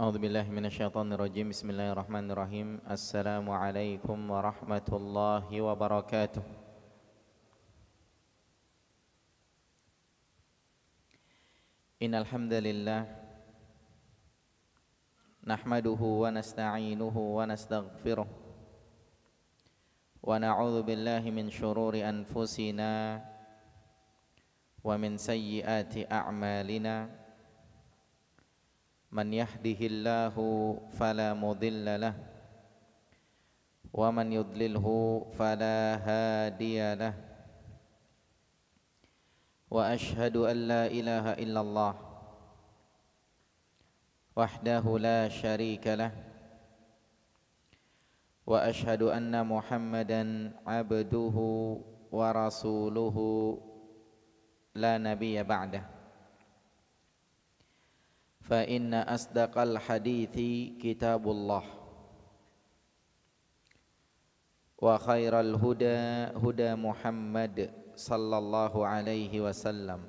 أعوذ بالله من الشيطان الرجيم. بسم الله الرحمن الرحيم. السلام عليكم ورحمة الله وبركاته. إن الحمد لله نحمده ونستعينه ونستغفره ونعوذ بالله من شرور أنفسنا ومن سيئات أعمالنا. من يهده الله فلا مضل له ومن يضلله فلا هادي له. وأشهد أن لا إله إلا الله وحده لا شريك له. وأشهد أن محمدا عبده ورسوله لا نبي بعده. فإن أصدق الحديث كتاب الله وخير الهدى هدى محمد صلى الله عليه وسلم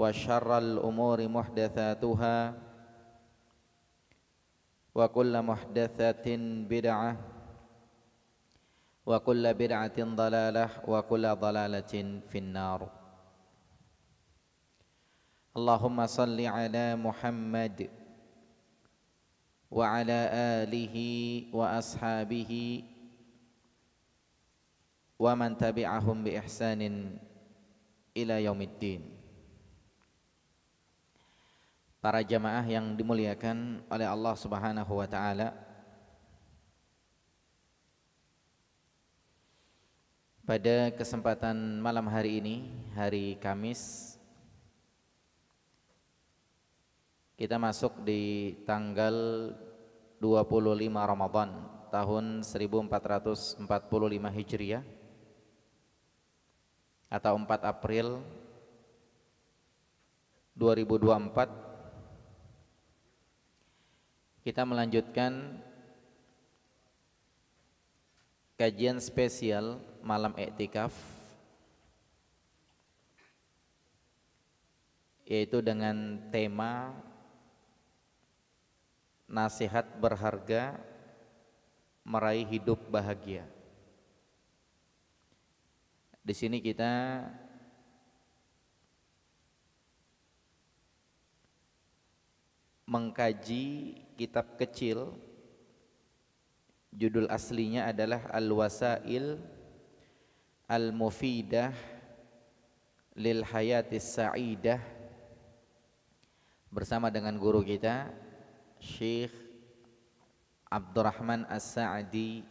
وشر الأمور محدثاتها وكل محدثة بدعة وكل بدعة ضلالة وكل ضلالة في النار. اللهم صل على محمد وعلى آله وأصحابه ومن تبعهم بإحسان إلى يوم الدين. Para jamaah yang dimuliakan oleh Allah Subhanahu wa taala, pada kesempatan malam hari ini, hari Kamis, kita masuk di tanggal 25 Ramadan tahun 1445 Hijriah atau 4 April 2024. Kita melanjutkan kajian spesial malam iktikaf, yaitu dengan tema nasihat berharga meraih hidup bahagia. Di sini kita mengkaji kitab kecil, judul aslinya adalah Al-Wasail Al-Mufidah Lil Hayatis Sa'idah, bersama dengan guru kita Syekh Abdurrahman As-Sa'di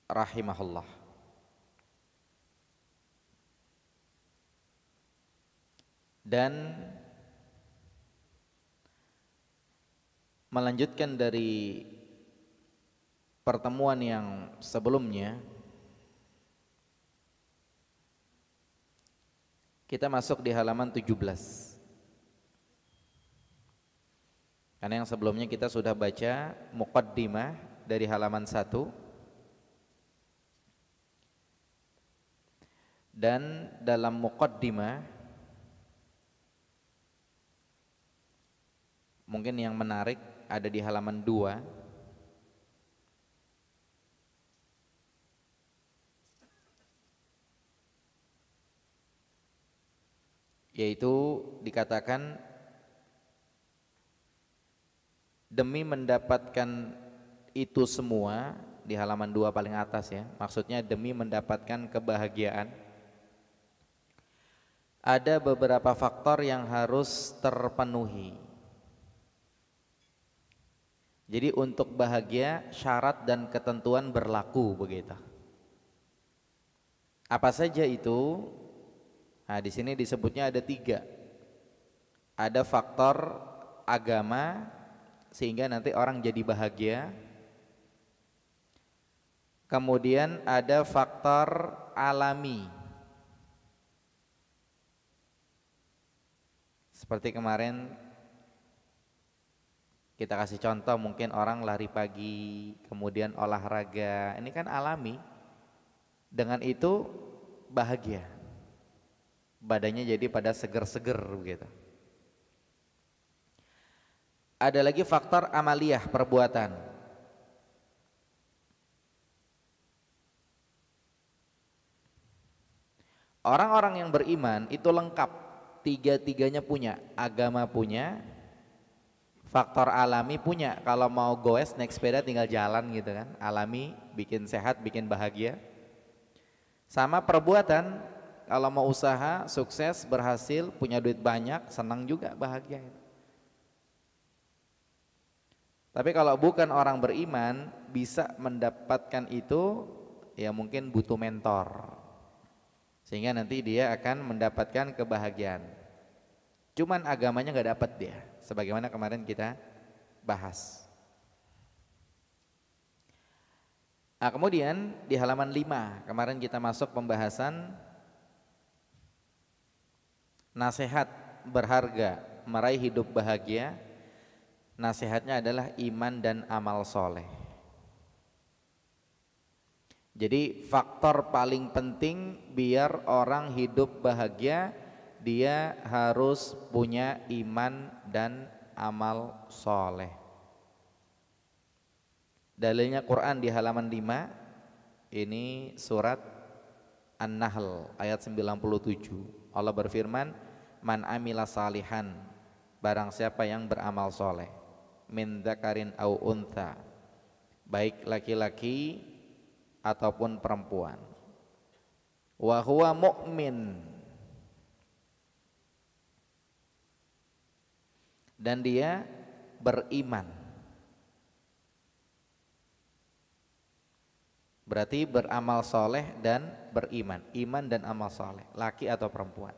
rahimahullah. Dan melanjutkan dari pertemuan yang sebelumnya, kita masuk di halaman 17. Karena yang sebelumnya kita sudah baca muqaddimah dari halaman 1, dan dalam muqaddimah mungkin yang menarik ada di halaman 2, yaitu dikatakan demi mendapatkan itu semua, di halaman 2 paling atas ya, maksudnya demi mendapatkan kebahagiaan ada beberapa faktor yang harus terpenuhi. Jadi untuk bahagia syarat dan ketentuan berlaku begitu. Apa saja itu? Nah, di sini disebutnya ada 3. Ada faktor agama sehingga nanti orang jadi bahagia. Kemudian ada faktor alami, seperti kemarin kita kasih contoh, mungkin orang lari pagi kemudian olahraga, ini kan alami, dengan itu bahagia, badannya jadi pada seger-seger begitu. Ada lagi faktor amaliyah, perbuatan. Orang-orang yang beriman itu lengkap, tiga-tiganya punya, agama punya, faktor alami punya. Kalau mau goes naik sepeda tinggal jalan gitu kan, alami, bikin sehat, bikin bahagia. Sama perbuatan, kalau mau usaha, sukses, berhasil, punya duit banyak, senang juga, bahagia. Tapi kalau bukan orang beriman, bisa mendapatkan itu, ya mungkin butuh mentor, sehingga nanti dia akan mendapatkan kebahagiaan. Cuman agamanya nggak dapat dia, sebagaimana kemarin kita bahas. Nah, kemudian di halaman 5 kemarin kita masuk pembahasan nasihat berharga meraih hidup bahagia. Nasihatnya adalah iman dan amal soleh. Jadi faktor paling penting biar orang hidup bahagia, dia harus punya iman dan amal soleh. Dalilnya Quran di halaman 5, ini surat An-Nahl ayat 97. Allah berfirman, man amila salihan, barang siapa yang beramal soleh, min dzakarin au untha, baik laki-laki ataupun perempuan, wa huwa mu'min, dan dia beriman. Berarti beramal soleh dan beriman, iman dan amal soleh, laki atau perempuan.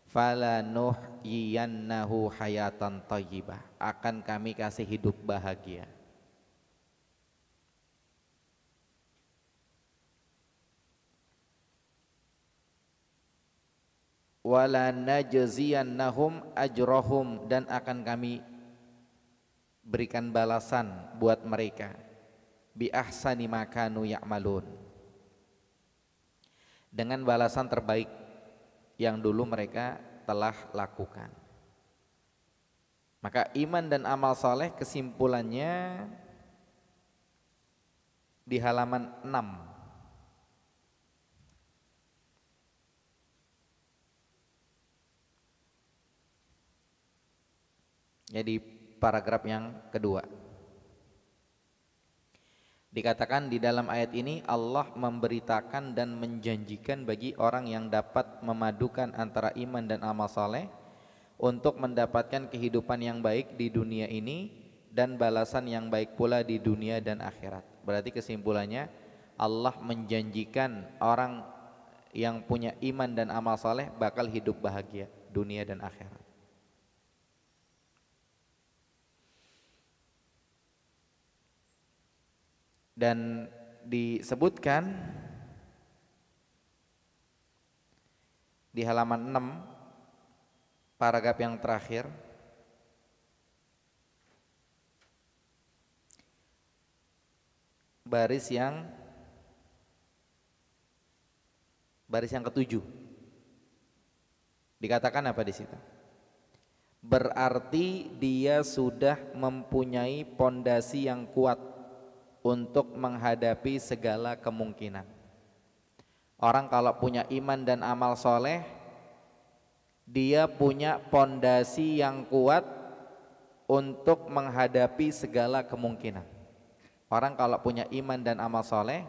Fala nuhyiyannahu hayatan thayyibah, akan kami kasih hidup bahagia. Wala najziyannahum ajrahum, dan akan kami berikan balasan buat mereka bi ahsani ma kanu ya'malun, dengan balasan terbaik yang dulu mereka telah lakukan. Maka iman dan amal soleh kesimpulannya di halaman 6. Jadi paragraf yang kedua. Dikatakan di dalam ayat ini Allah memberitakan dan menjanjikan bagi orang yang dapat memadukan antara iman dan amal saleh untuk mendapatkan kehidupan yang baik di dunia ini dan balasan yang baik pula di dunia dan akhirat. Berarti kesimpulannya Allah menjanjikan orang yang punya iman dan amal saleh bakal hidup bahagia dunia dan akhirat. Dan disebutkan di halaman 6 paragraf yang terakhir, baris yang ketujuh, dikatakan apa di situ? Berarti dia sudah mempunyai pondasi yang kuat untuk menghadapi segala kemungkinan. Orang kalau punya iman dan amal soleh, dia punya pondasi yang kuat untuk menghadapi segala kemungkinan. Orang kalau punya iman dan amal soleh,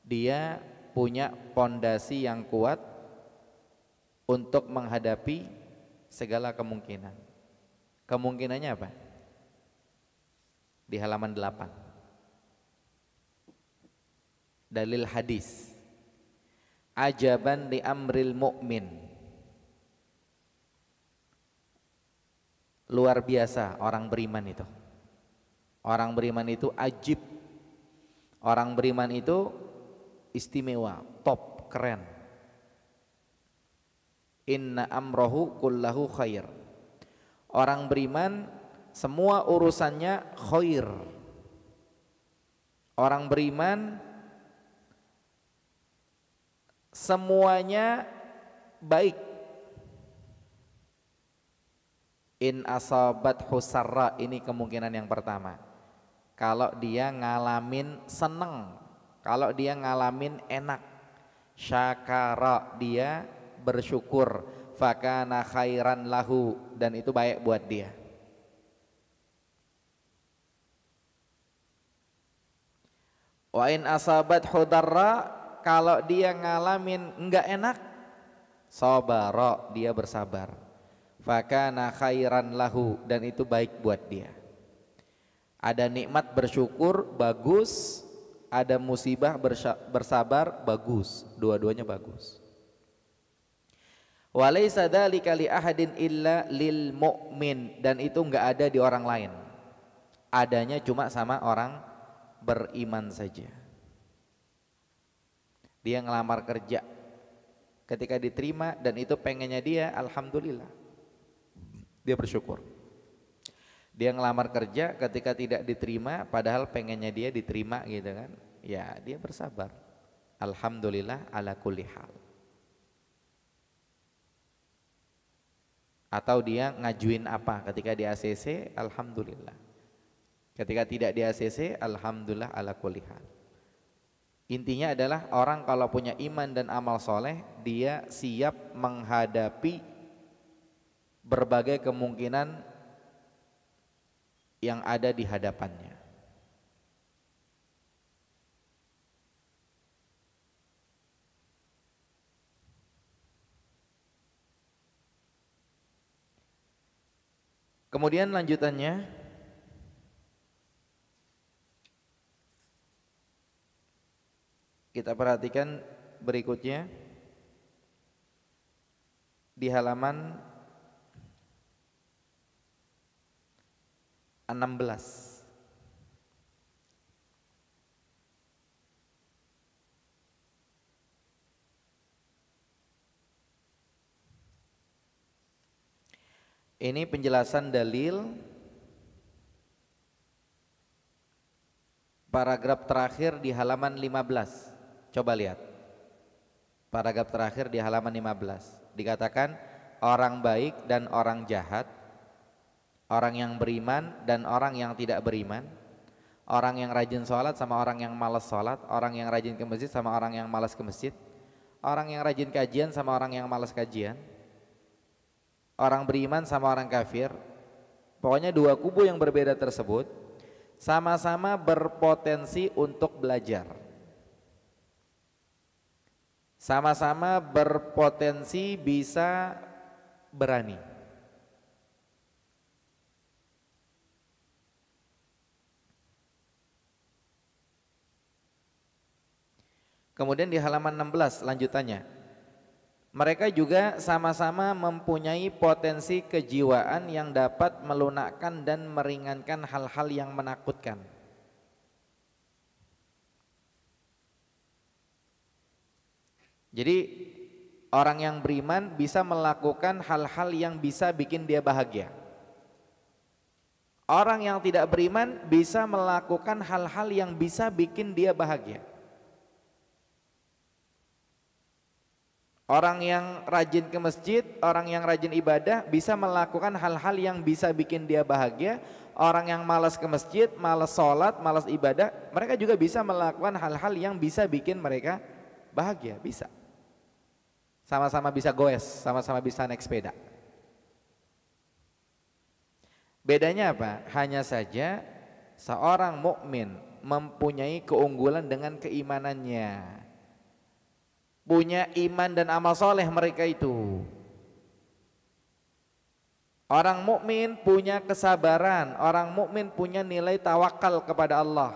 dia punya pondasi yang kuat untuk menghadapi segala kemungkinan. Kemungkinannya apa? Di halaman 8. Dalil hadis, ajaban li amril mu'min, luar biasa orang beriman itu. Orang beriman itu ajib, orang beriman itu istimewa, top, keren. Inna amrohu kullahu khair, orang beriman semua urusannya khair. Orang beriman semuanya baik. In asabat husarra, ini kemungkinan yang pertama. Kalau dia ngalamin seneng, kalau dia ngalamin enak. Syakara, dia bersyukur. Fakana khairan lahu, dan itu baik buat dia. Wa in asabat hudarra, kalau dia ngalamin enggak enak, sabara, dia bersabar. Fakana khairan lahu, dan itu baik buat dia. Ada nikmat bersyukur, bagus. Ada musibah bersabar, bagus. Dua-duanya bagus. Walaysa dzalika li ahadin illa lil mu'min, dan itu enggak ada di orang lain. Adanya cuma sama orang beriman saja. Dia ngelamar kerja, ketika diterima dan itu pengennya dia, alhamdulillah, dia bersyukur. Dia ngelamar kerja, ketika tidak diterima padahal pengennya dia diterima gitu kan, ya dia bersabar, alhamdulillah ala kulli hal. Atau dia ngajuin apa ketika di ACC, alhamdulillah. Ketika tidak di ACC, alhamdulillah ala kulli hal. Intinya adalah orang kalau punya iman dan amal soleh, dia siap menghadapi berbagai kemungkinan yang ada di hadapannya. Kemudian lanjutannya, kita perhatikan berikutnya di halaman 16. Ini penjelasan dalil paragraf terakhir di halaman 15. Coba lihat. Paragraf terakhir di halaman 15. Dikatakan orang baik dan orang jahat, orang yang beriman dan orang yang tidak beriman, orang yang rajin sholat sama orang yang malas sholat, orang yang rajin ke masjid sama orang yang malas ke masjid, orang yang rajin kajian sama orang yang malas kajian, orang beriman sama orang kafir. Pokoknya dua kubu yang berbeda tersebut sama-sama berpotensi untuk belajar, sama-sama berpotensi bisa berani. Kemudian di halaman 16 lanjutannya, mereka juga sama-sama mempunyai potensi kejiwaan yang dapat melunakkan dan meringankan hal-hal yang menakutkan. Jadi orang yang beriman bisa melakukan hal-hal yang bisa bikin dia bahagia. Orang yang tidak beriman bisa melakukan hal-hal yang bisa bikin dia bahagia. Orang yang rajin ke masjid, orang yang rajin ibadah bisa melakukan hal-hal yang bisa bikin dia bahagia. Orang yang malas ke masjid, malas sholat, malas ibadah, mereka juga bisa melakukan hal-hal yang bisa bikin mereka bahagia, bisa. Sama-sama bisa goes, sama-sama bisa naik sepeda. Bedanya apa? Hanya saja seorang mukmin mempunyai keunggulan dengan keimanannya. Punya iman dan amal soleh mereka itu. Orang mukmin punya kesabaran, orang mukmin punya nilai tawakal kepada Allah.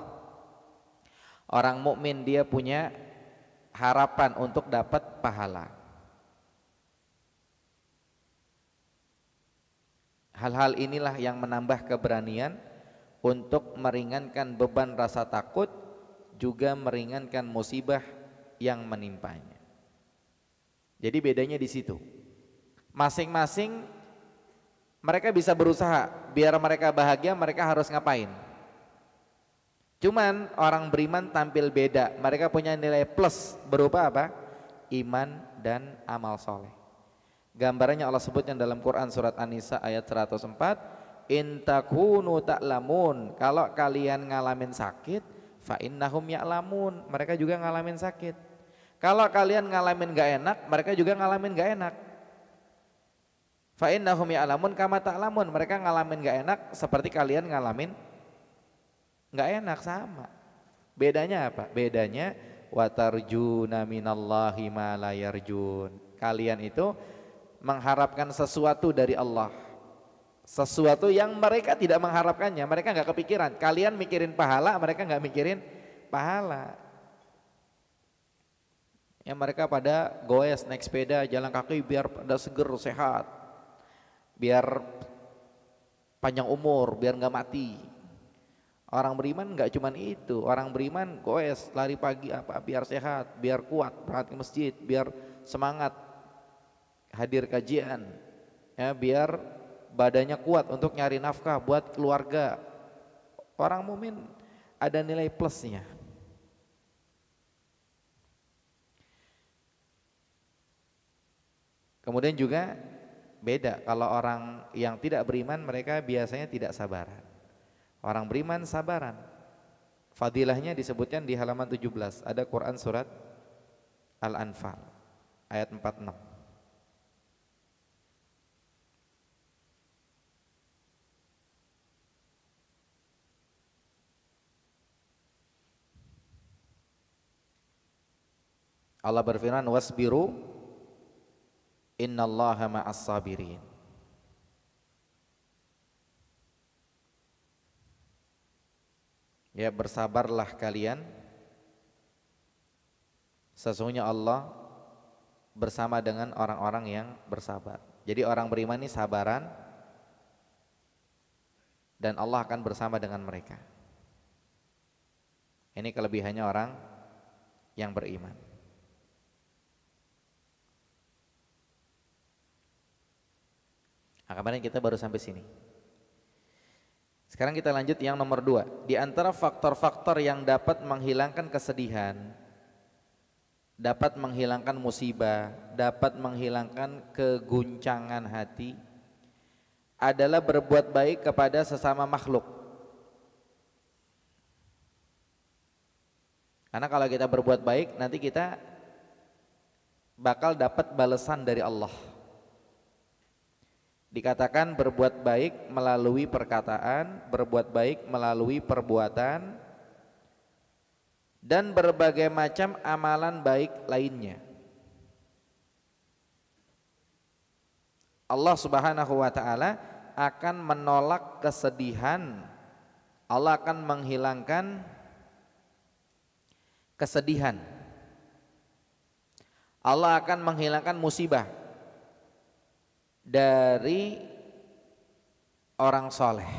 Orang mukmin dia punya harapan untuk dapat pahala. Hal-hal inilah yang menambah keberanian untuk meringankan beban rasa takut, juga meringankan musibah yang menimpanya. Jadi bedanya di situ. Masing-masing mereka bisa berusaha biar mereka bahagia, mereka harus ngapain? Cuman orang beriman tampil beda. Mereka punya nilai plus berupa apa? Iman dan amal soleh. Gambarannya Allah sebutnya dalam Quran surat An-Nisa ayat 104, in takunu ta'lamun, kalau kalian ngalamin sakit, fa innahum ya'lamun, mereka juga ngalamin sakit. Kalau kalian ngalamin gak enak, mereka juga ngalamin gak enak. Fa innahum ya'lamun kama ta'lamun, mereka ngalamin gak enak seperti kalian ngalamin gak enak, sama. Bedanya apa? Bedanya watarjuna minallahi ma la yarjun. Kalian itu mengharapkan sesuatu dari Allah, sesuatu yang mereka tidak mengharapkannya, mereka nggak kepikiran. Kalian mikirin pahala, mereka nggak mikirin pahala. Ya, mereka pada goes naik sepeda, jalan kaki biar pada seger, sehat, biar panjang umur, biar nggak mati. Orang beriman nggak cuman itu, orang beriman goes lari pagi apa biar sehat, biar kuat berangkat ke masjid, biar semangat hadir kajian, ya, biar badannya kuat untuk nyari nafkah buat keluarga. Orang mukmin ada nilai plusnya. Kemudian juga beda kalau orang yang tidak beriman, mereka biasanya tidak sabaran. Orang beriman sabaran. Fadilahnya disebutkan di halaman 17, ada Quran surat Al-Anfal ayat 46. Allah berfirman, wasbiru innallaha ma'as sabirin. Ya, bersabarlah kalian, sesungguhnya Allah bersama dengan orang-orang yang bersabar. Jadi orang beriman ini sabaran dan Allah akan bersama dengan mereka. Ini kelebihannya orang yang beriman. Nah, kemarin kita baru sampai sini. Sekarang kita lanjut yang nomor 2. Di antara faktor-faktor yang dapat menghilangkan kesedihan, dapat menghilangkan musibah, dapat menghilangkan keguncangan hati, adalah berbuat baik kepada sesama makhluk. Karena kalau kita berbuat baik, nanti kita bakal dapat balasan dari Allah. Dikatakan berbuat baik melalui perkataan, berbuat baik melalui perbuatan, dan berbagai macam amalan baik lainnya. Allah Subhanahu wa ta'ala akan menolak kesedihan, Allah akan menghilangkan kesedihan, Allah akan menghilangkan musibah dari orang soleh.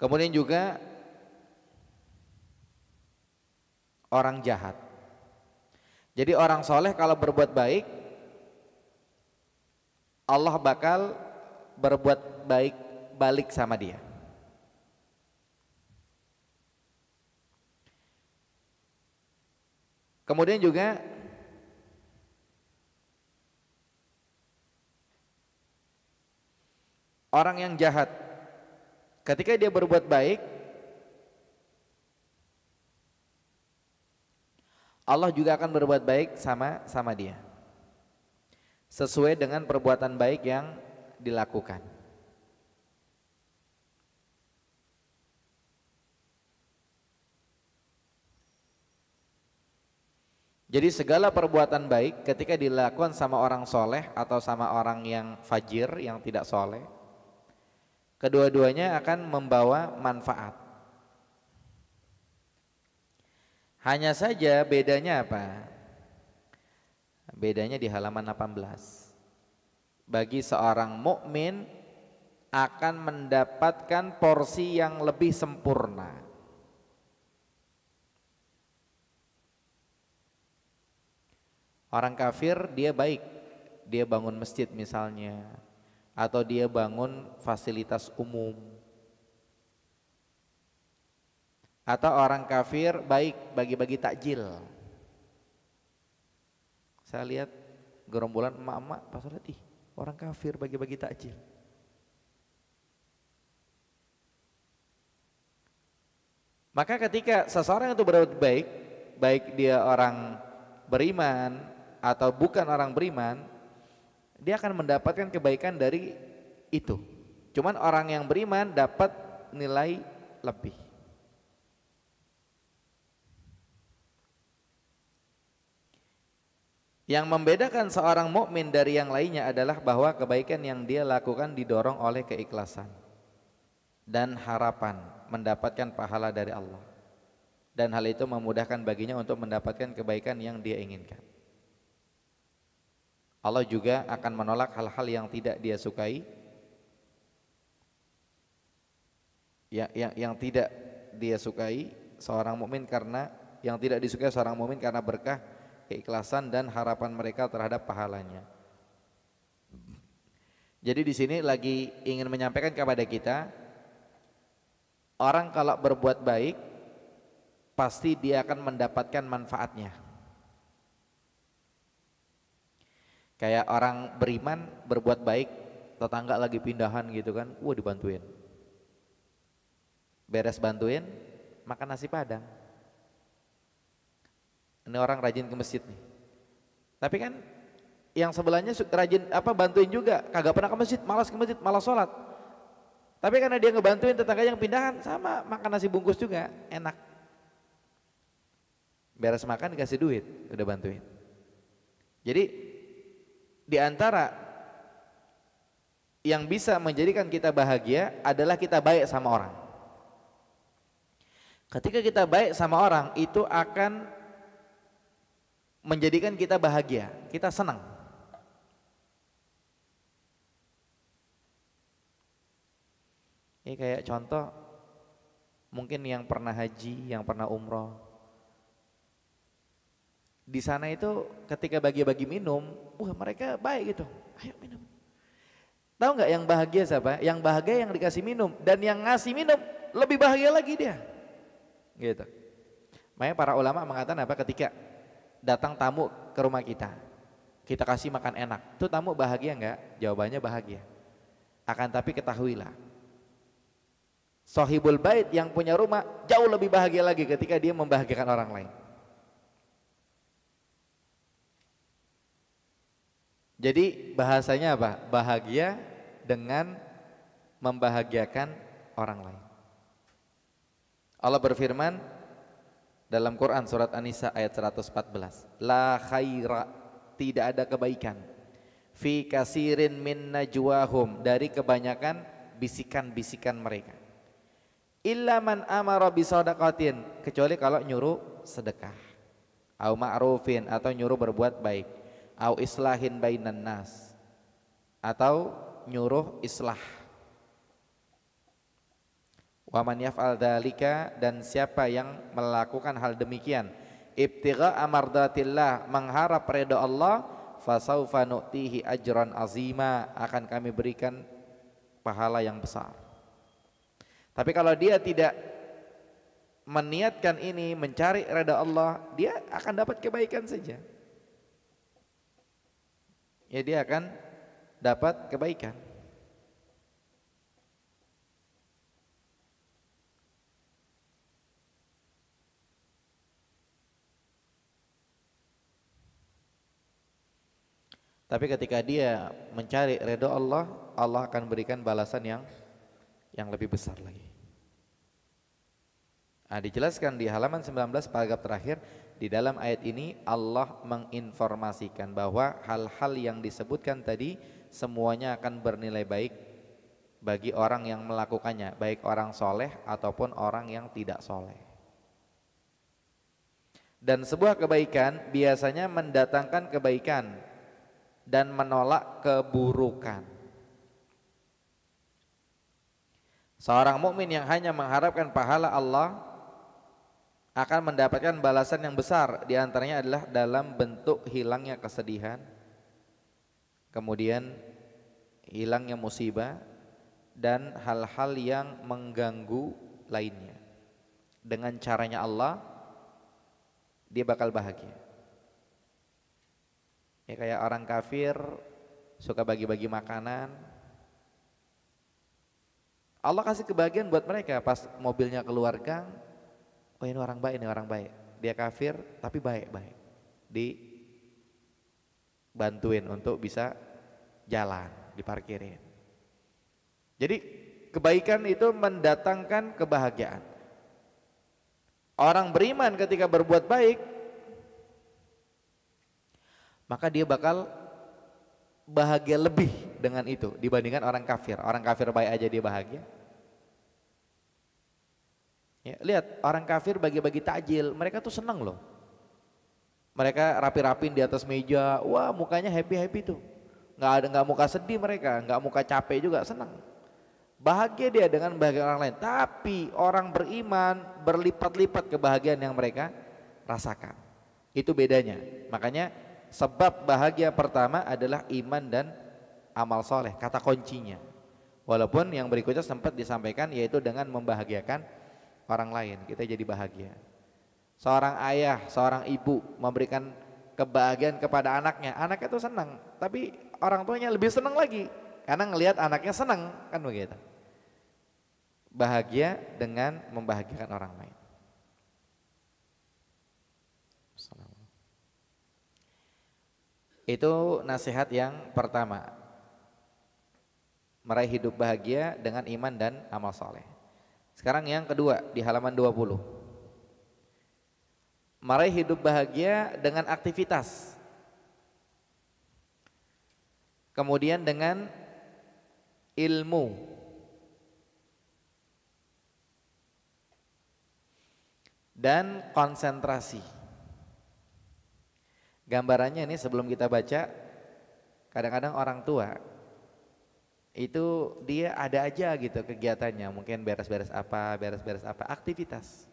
Kemudian juga orang jahat. Jadi orang soleh kalau berbuat baik, Allah bakal berbuat baik balik sama dia. Kemudian juga orang yang jahat, ketika dia berbuat baik, Allah juga akan berbuat baik sama dia, sesuai dengan perbuatan baik yang dilakukan. Jadi segala perbuatan baik ketika dilakukan sama orang soleh atau sama orang yang fajir, yang tidak soleh, kedua-duanya akan membawa manfaat. Hanya saja bedanya apa? Bedanya di halaman 18. Bagi seorang mukmin akan mendapatkan porsi yang lebih sempurna. Orang kafir dia baik, dia bangun masjid misalnya, atau dia bangun fasilitas umum, Atau orang kafir baik bagi-bagi takjil. Saya lihat gerombolan emak-emak pas sholat, orang kafir bagi-bagi takjil. Maka ketika seseorang itu berbuat baik, baik dia orang beriman atau bukan orang beriman, dia akan mendapatkan kebaikan dari itu. Cuman orang yang beriman dapat nilai lebih. Yang membedakan seorang mukmin dari yang lainnya adalah bahwa kebaikan yang dia lakukan didorong oleh keikhlasan dan harapan mendapatkan pahala dari Allah. Dan hal itu memudahkan baginya untuk mendapatkan kebaikan yang dia inginkan. Allah juga akan menolak hal-hal yang tidak dia sukai, yang tidak dia sukai seorang mukmin, karena yang tidak disukai seorang mukmin karena berkah keikhlasan dan harapan mereka terhadap pahalanya. Jadi di sini lagi ingin menyampaikan kepada kita, orang kalau berbuat baik pasti dia akan mendapatkan manfaatnya. Kayak orang beriman berbuat baik, tetangga lagi pindahan gitu kan, dibantuin. Beres bantuin, makan nasi padang. Ini orang rajin ke masjid nih. Tapi kan yang sebelahnya rajin bantuin juga, kagak pernah ke masjid, malas sholat. Tapi karena dia ngebantuin tetangga yang pindahan, sama makan nasi bungkus juga, enak. Beres makan dikasih duit, udah bantuin. Jadi di antara yang bisa menjadikan kita bahagia adalah kita baik sama orang. Ketika kita baik sama orang, itu akan menjadikan kita bahagia, kita senang. Ini kayak contoh, mungkin yang pernah haji, yang pernah umroh. Di sana itu ketika bagi-bagi minum, mereka baik gitu. Ayo minum. Tahu nggak yang bahagia siapa? Yang bahagia yang dikasih minum, dan yang ngasih minum lebih bahagia lagi dia. Gitu. Makanya para ulama mengatakan ketika datang tamu ke rumah kita kasih makan enak, tuh tamu bahagia enggak? Jawabannya bahagia. Akan tapi ketahuilah, sahibul bait yang punya rumah jauh lebih bahagia lagi ketika dia membahagiakan orang lain. Jadi bahasanya apa? Bahagia dengan membahagiakan orang lain. Allah berfirman dalam Quran surat An-Nisa ayat 114, la khaira, tidak ada kebaikan, fi kasirin min najwahum, dari kebanyakan bisikan-bisikan mereka, illa man amara bisadaqatin, kecuali kalau nyuruh sedekah, au ma'rufin, atau nyuruh berbuat baik, au islahin bainan nas, atau nyuruh islah. Wa man yaf'al dzalika, dan siapa yang melakukan hal demikian, ibtigha amardatillah, mengharap ridha Allah, fasaufa nu'tihi ajran azima, akan kami berikan pahala yang besar. Tapi kalau dia tidak meniatkan ini, mencari ridha Allah, dia akan dapat kebaikan saja. Ya, dia akan dapat kebaikan. Tapi ketika dia mencari ridha Allah, Allah akan berikan balasan yang lebih besar lagi. Dijelaskan di halaman 19 paragraf terakhir, di dalam ayat ini Allah menginformasikan bahwa hal-hal yang disebutkan tadi semuanya akan bernilai baik bagi orang yang melakukannya, baik orang soleh ataupun orang yang tidak soleh. Dan sebuah kebaikan biasanya mendatangkan kebaikan dan menolak keburukan. Seorang mukmin yang hanya mengharapkan pahala Allah akan mendapatkan balasan yang besar, di antaranya adalah dalam bentuk hilangnya kesedihan, kemudian hilangnya musibah dan hal-hal yang mengganggu lainnya. dengan caranya Allah, dia bakal bahagia. Ya kayak orang kafir suka bagi-bagi makanan, Allah kasih kebahagiaan buat mereka pas mobilnya keluar gang. Oh ini orang baik, ini orang baik. Dia kafir tapi baik-baik. Dibantuin untuk bisa jalan, diparkirin. Jadi kebaikan itu mendatangkan kebahagiaan. Orang beriman ketika berbuat baik, maka dia bakal bahagia lebih dengan itu dibandingkan orang kafir. Orang kafir baik aja dia bahagia. Ya, lihat orang kafir bagi-bagi takjil, mereka tuh senang loh. Mereka rapi-rapin di atas meja, wah mukanya happy-happy tuh. Nggak muka sedih mereka, nggak muka capek juga, senang. Bahagia dia dengan bahagia orang lain. Tapi orang beriman berlipat-lipat kebahagiaan yang mereka rasakan. Itu bedanya. Makanya sebab bahagia pertama adalah iman dan amal soleh, kata kuncinya. Walaupun yang berikutnya sempat disampaikan yaitu dengan membahagiakan orang lain, kita jadi bahagia. Seorang ayah, seorang ibu memberikan kebahagiaan kepada anaknya, anaknya itu senang, tapi orang tuanya lebih senang lagi karena ngelihat anaknya senang, kan begitu. Bahagia dengan membahagiakan orang lain. Itu nasihat yang pertama, meraih hidup bahagia dengan iman dan amal soleh. Sekarang yang kedua di halaman 20, meraih hidup bahagia dengan aktivitas, kemudian dengan ilmu, dan konsentrasi. Gambarannya ini sebelum kita baca, kadang-kadang orang tua itu dia ada aja gitu kegiatannya, mungkin beres-beres apa, aktivitas.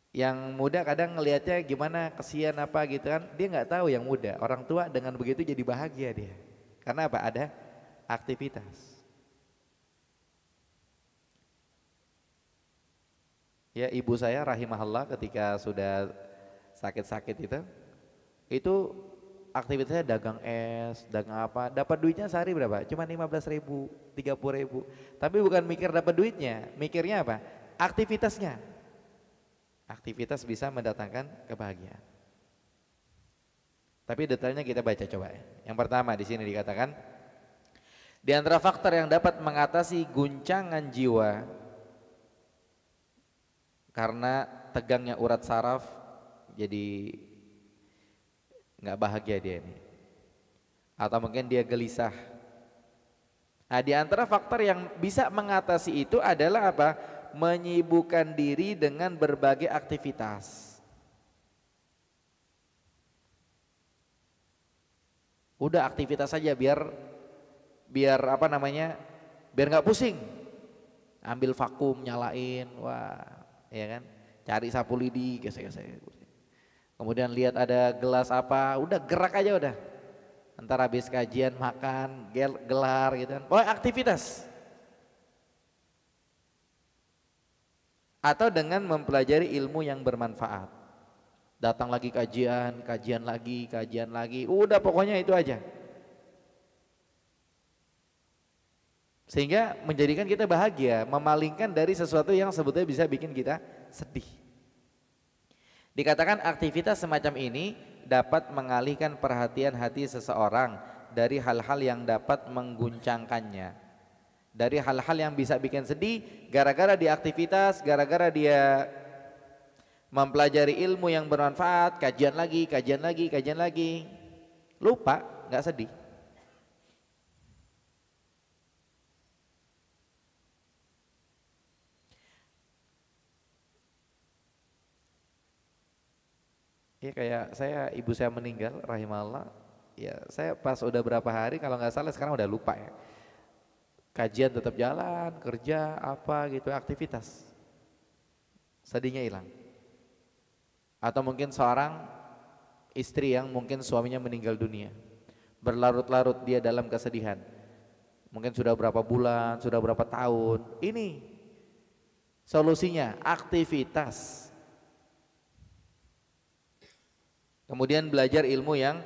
Yang muda kadang ngelihatnya gimana, kesian apa gitu kan, dia nggak tahu yang muda. Orang tua dengan begitu jadi bahagia dia, karena apa? Ada aktivitas. Ya ibu saya rahimahullah ketika sudah sakit-sakit itu aktivitasnya dagang es, dagang apa, dapat duitnya sehari berapa? Cuma 15.000, 30.000. Tapi bukan mikir dapat duitnya, mikirnya apa? Aktivitasnya. Aktivitas bisa mendatangkan kebahagiaan. Tapi detailnya kita baca coba ya. Yang pertama di sini dikatakan, di antara faktor yang dapat mengatasi guncangan jiwa karena tegangnya urat saraf, jadi nggak bahagia dia ini, atau mungkin dia gelisah. Nah, di antara faktor yang bisa mengatasi itu adalah apa? Menyibukkan diri dengan berbagai aktivitas. Udah aktivitas saja biar apa namanya? Biar nggak pusing. Ambil vakum, nyalain, wah, ya kan? Cari sapu lidi, gesek-gesek. Kemudian lihat ada gelas apa, udah gerak aja udah. Ntar habis kajian makan, gelar gitu kan. Oh, aktivitas. Atau dengan mempelajari ilmu yang bermanfaat. Datang lagi kajian lagi. Udah pokoknya itu aja. Sehingga menjadikan kita bahagia, memalingkan dari sesuatu yang sebetulnya bisa bikin kita sedih. Dikatakan aktivitas semacam ini dapat mengalihkan perhatian hati seseorang dari hal-hal yang dapat mengguncangkannya, dari hal-hal yang bisa bikin sedih gara-gara dia aktivitas, gara-gara dia mempelajari ilmu yang bermanfaat, kajian lagi, lupa, nggak sedih. Ya kayak saya, ibu saya meninggal rahimahullah, ya saya pas udah berapa hari kalau nggak salah, sekarang udah lupa ya. Kajian tetap jalan, kerja apa gitu, aktivitas, sedihnya hilang. Atau mungkin seorang istri yang mungkin suaminya meninggal dunia, berlarut-larut dia dalam kesedihan, mungkin sudah berapa bulan, sudah berapa tahun, ini Solusinya aktivitas. Kemudian belajar ilmu yang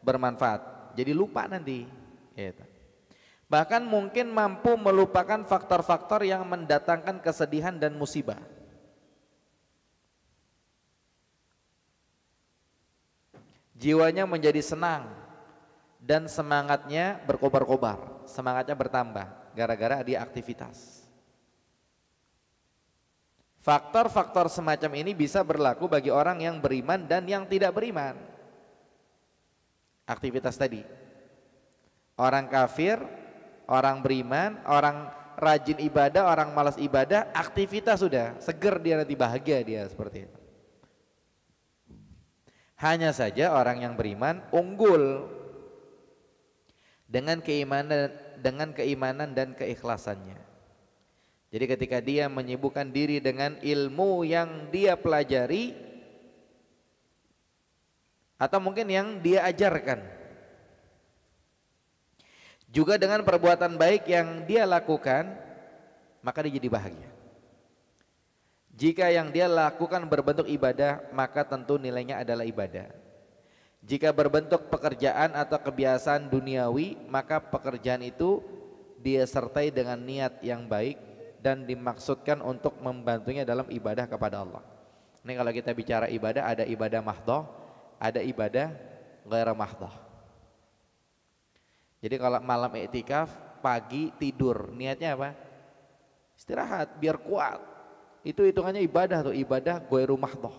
bermanfaat. Jadi lupa nanti. Gitu. Bahkan mungkin mampu melupakan faktor-faktor yang mendatangkan kesedihan dan musibah. Jiwanya menjadi senang dan semangatnya berkobar-kobar, semangatnya bertambah gara-gara dia aktivitas. Faktor-faktor semacam ini bisa berlaku bagi orang yang beriman dan yang tidak beriman. Aktivitas tadi. Orang kafir, orang beriman, orang rajin ibadah, orang malas ibadah, aktivitas sudah, seger dia, nanti bahagia dia, seperti itu. Hanya saja orang yang beriman unggul dengan keimanan dan keikhlasannya. Jadi ketika dia menyibukkan diri dengan ilmu yang dia pelajari atau mungkin yang dia ajarkan, juga dengan perbuatan baik yang dia lakukan, maka dia jadi bahagia. Jika yang dia lakukan berbentuk ibadah, maka tentu nilainya adalah ibadah. Jika berbentuk pekerjaan atau kebiasaan duniawi, maka pekerjaan itu dia sertai dengan niat yang baik dan dimaksudkan untuk membantunya dalam ibadah kepada Allah. Ini kalau kita bicara ibadah, ada ibadah mahdhah, ada ibadah ghaira mahdhah. Jadi kalau malam iktikaf, pagi tidur, niatnya apa? Istirahat biar kuat. Itu hitungannya ibadah tuh, ibadah ghairu mahdhah.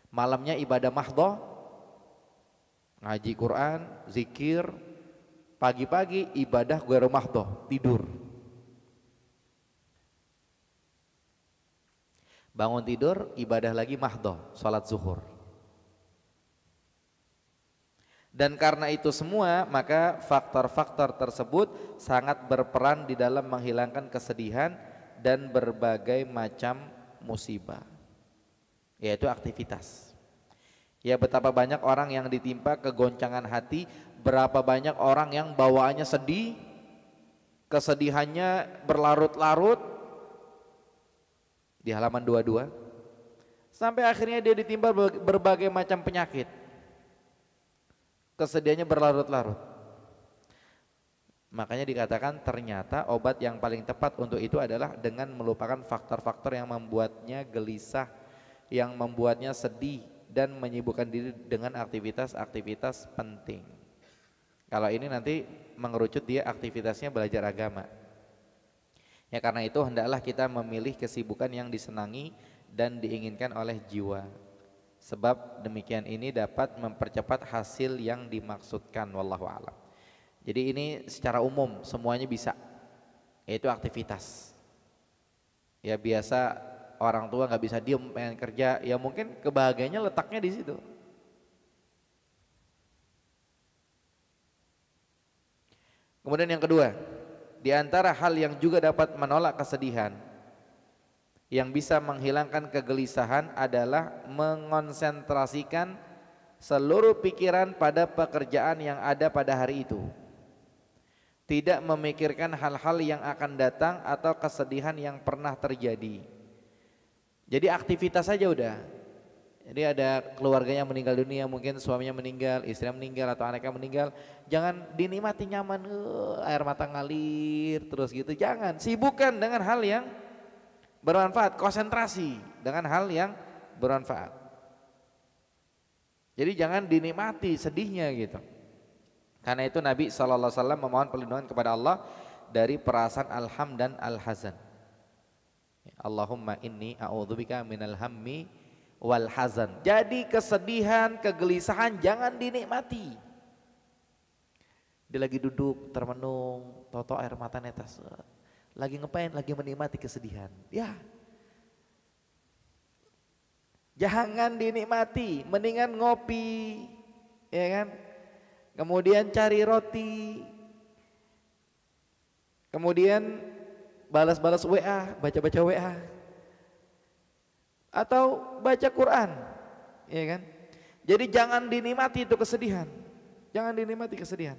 Malamnya ibadah mahdhah, ngaji Quran, zikir. Pagi-pagi ibadah ghairu mahdhah, tidur. Bangun tidur, ibadah lagi mahdhah, salat zuhur. Dan karena itu semua, maka faktor-faktor tersebut sangat berperan di dalam menghilangkan kesedihan dan berbagai macam musibah, yaitu aktivitas. Ya, betapa banyak orang yang ditimpa kegoncangan hati, berapa banyak orang yang bawaannya sedih, kesedihannya berlarut-larut di halaman 22, sampai akhirnya dia ditimpa berbagai macam penyakit. Kesedihannya berlarut-larut. Makanya dikatakan ternyata obat yang paling tepat untuk itu adalah dengan melupakan faktor-faktor yang membuatnya gelisah, yang membuatnya sedih, dan menyibukkan diri dengan aktivitas-aktivitas penting. Kalau ini nanti mengerucut dia aktivitasnya belajar agama. Ya, karena itu hendaklah kita memilih kesibukan yang disenangi dan diinginkan oleh jiwa. Sebab demikian ini dapat mempercepat hasil yang dimaksudkan, wallahu a'lam. Jadi ini secara umum semuanya bisa, yaitu aktivitas. Ya biasa orang tua nggak bisa diem pengen kerja, ya mungkin kebahagiaannya letaknya di situ. Kemudian yang kedua, di antara hal yang juga dapat menolak kesedihan, yang bisa menghilangkan kegelisahan adalah mengonsentrasikan seluruh pikiran pada pekerjaan yang ada pada hari itu. Tidak memikirkan hal-hal yang akan datang atau kesedihan yang pernah terjadi. Jadi aktivitas saja udah. Jadi ada keluarganya meninggal dunia, mungkin suaminya meninggal, istrinya meninggal atau anaknya meninggal, jangan dinikmati nyaman, air mata ngalir terus gitu. Jangan, sibukkan dengan hal yang bermanfaat, konsentrasi dengan hal yang bermanfaat. Jadi jangan dinikmati sedihnya gitu. Karena itu Nabi SAW memohon perlindungan kepada Allah dari perasaan alham dan al-hazan. Allahumma inni a'udzubika minal hammi wal hazan. Jadi kesedihan, kegelisahan jangan dinikmati. Dia lagi duduk termenung, toto air mata netes. Lagi ngapain? Lagi menikmati kesedihan. Ya, jangan dinikmati, mendingan ngopi, ya kan? Kemudian cari roti, kemudian balas-balas WA, baca-baca WA, atau baca Quran, ya kan? Jadi jangan dinikmati itu kesedihan, jangan dinikmati kesedihan.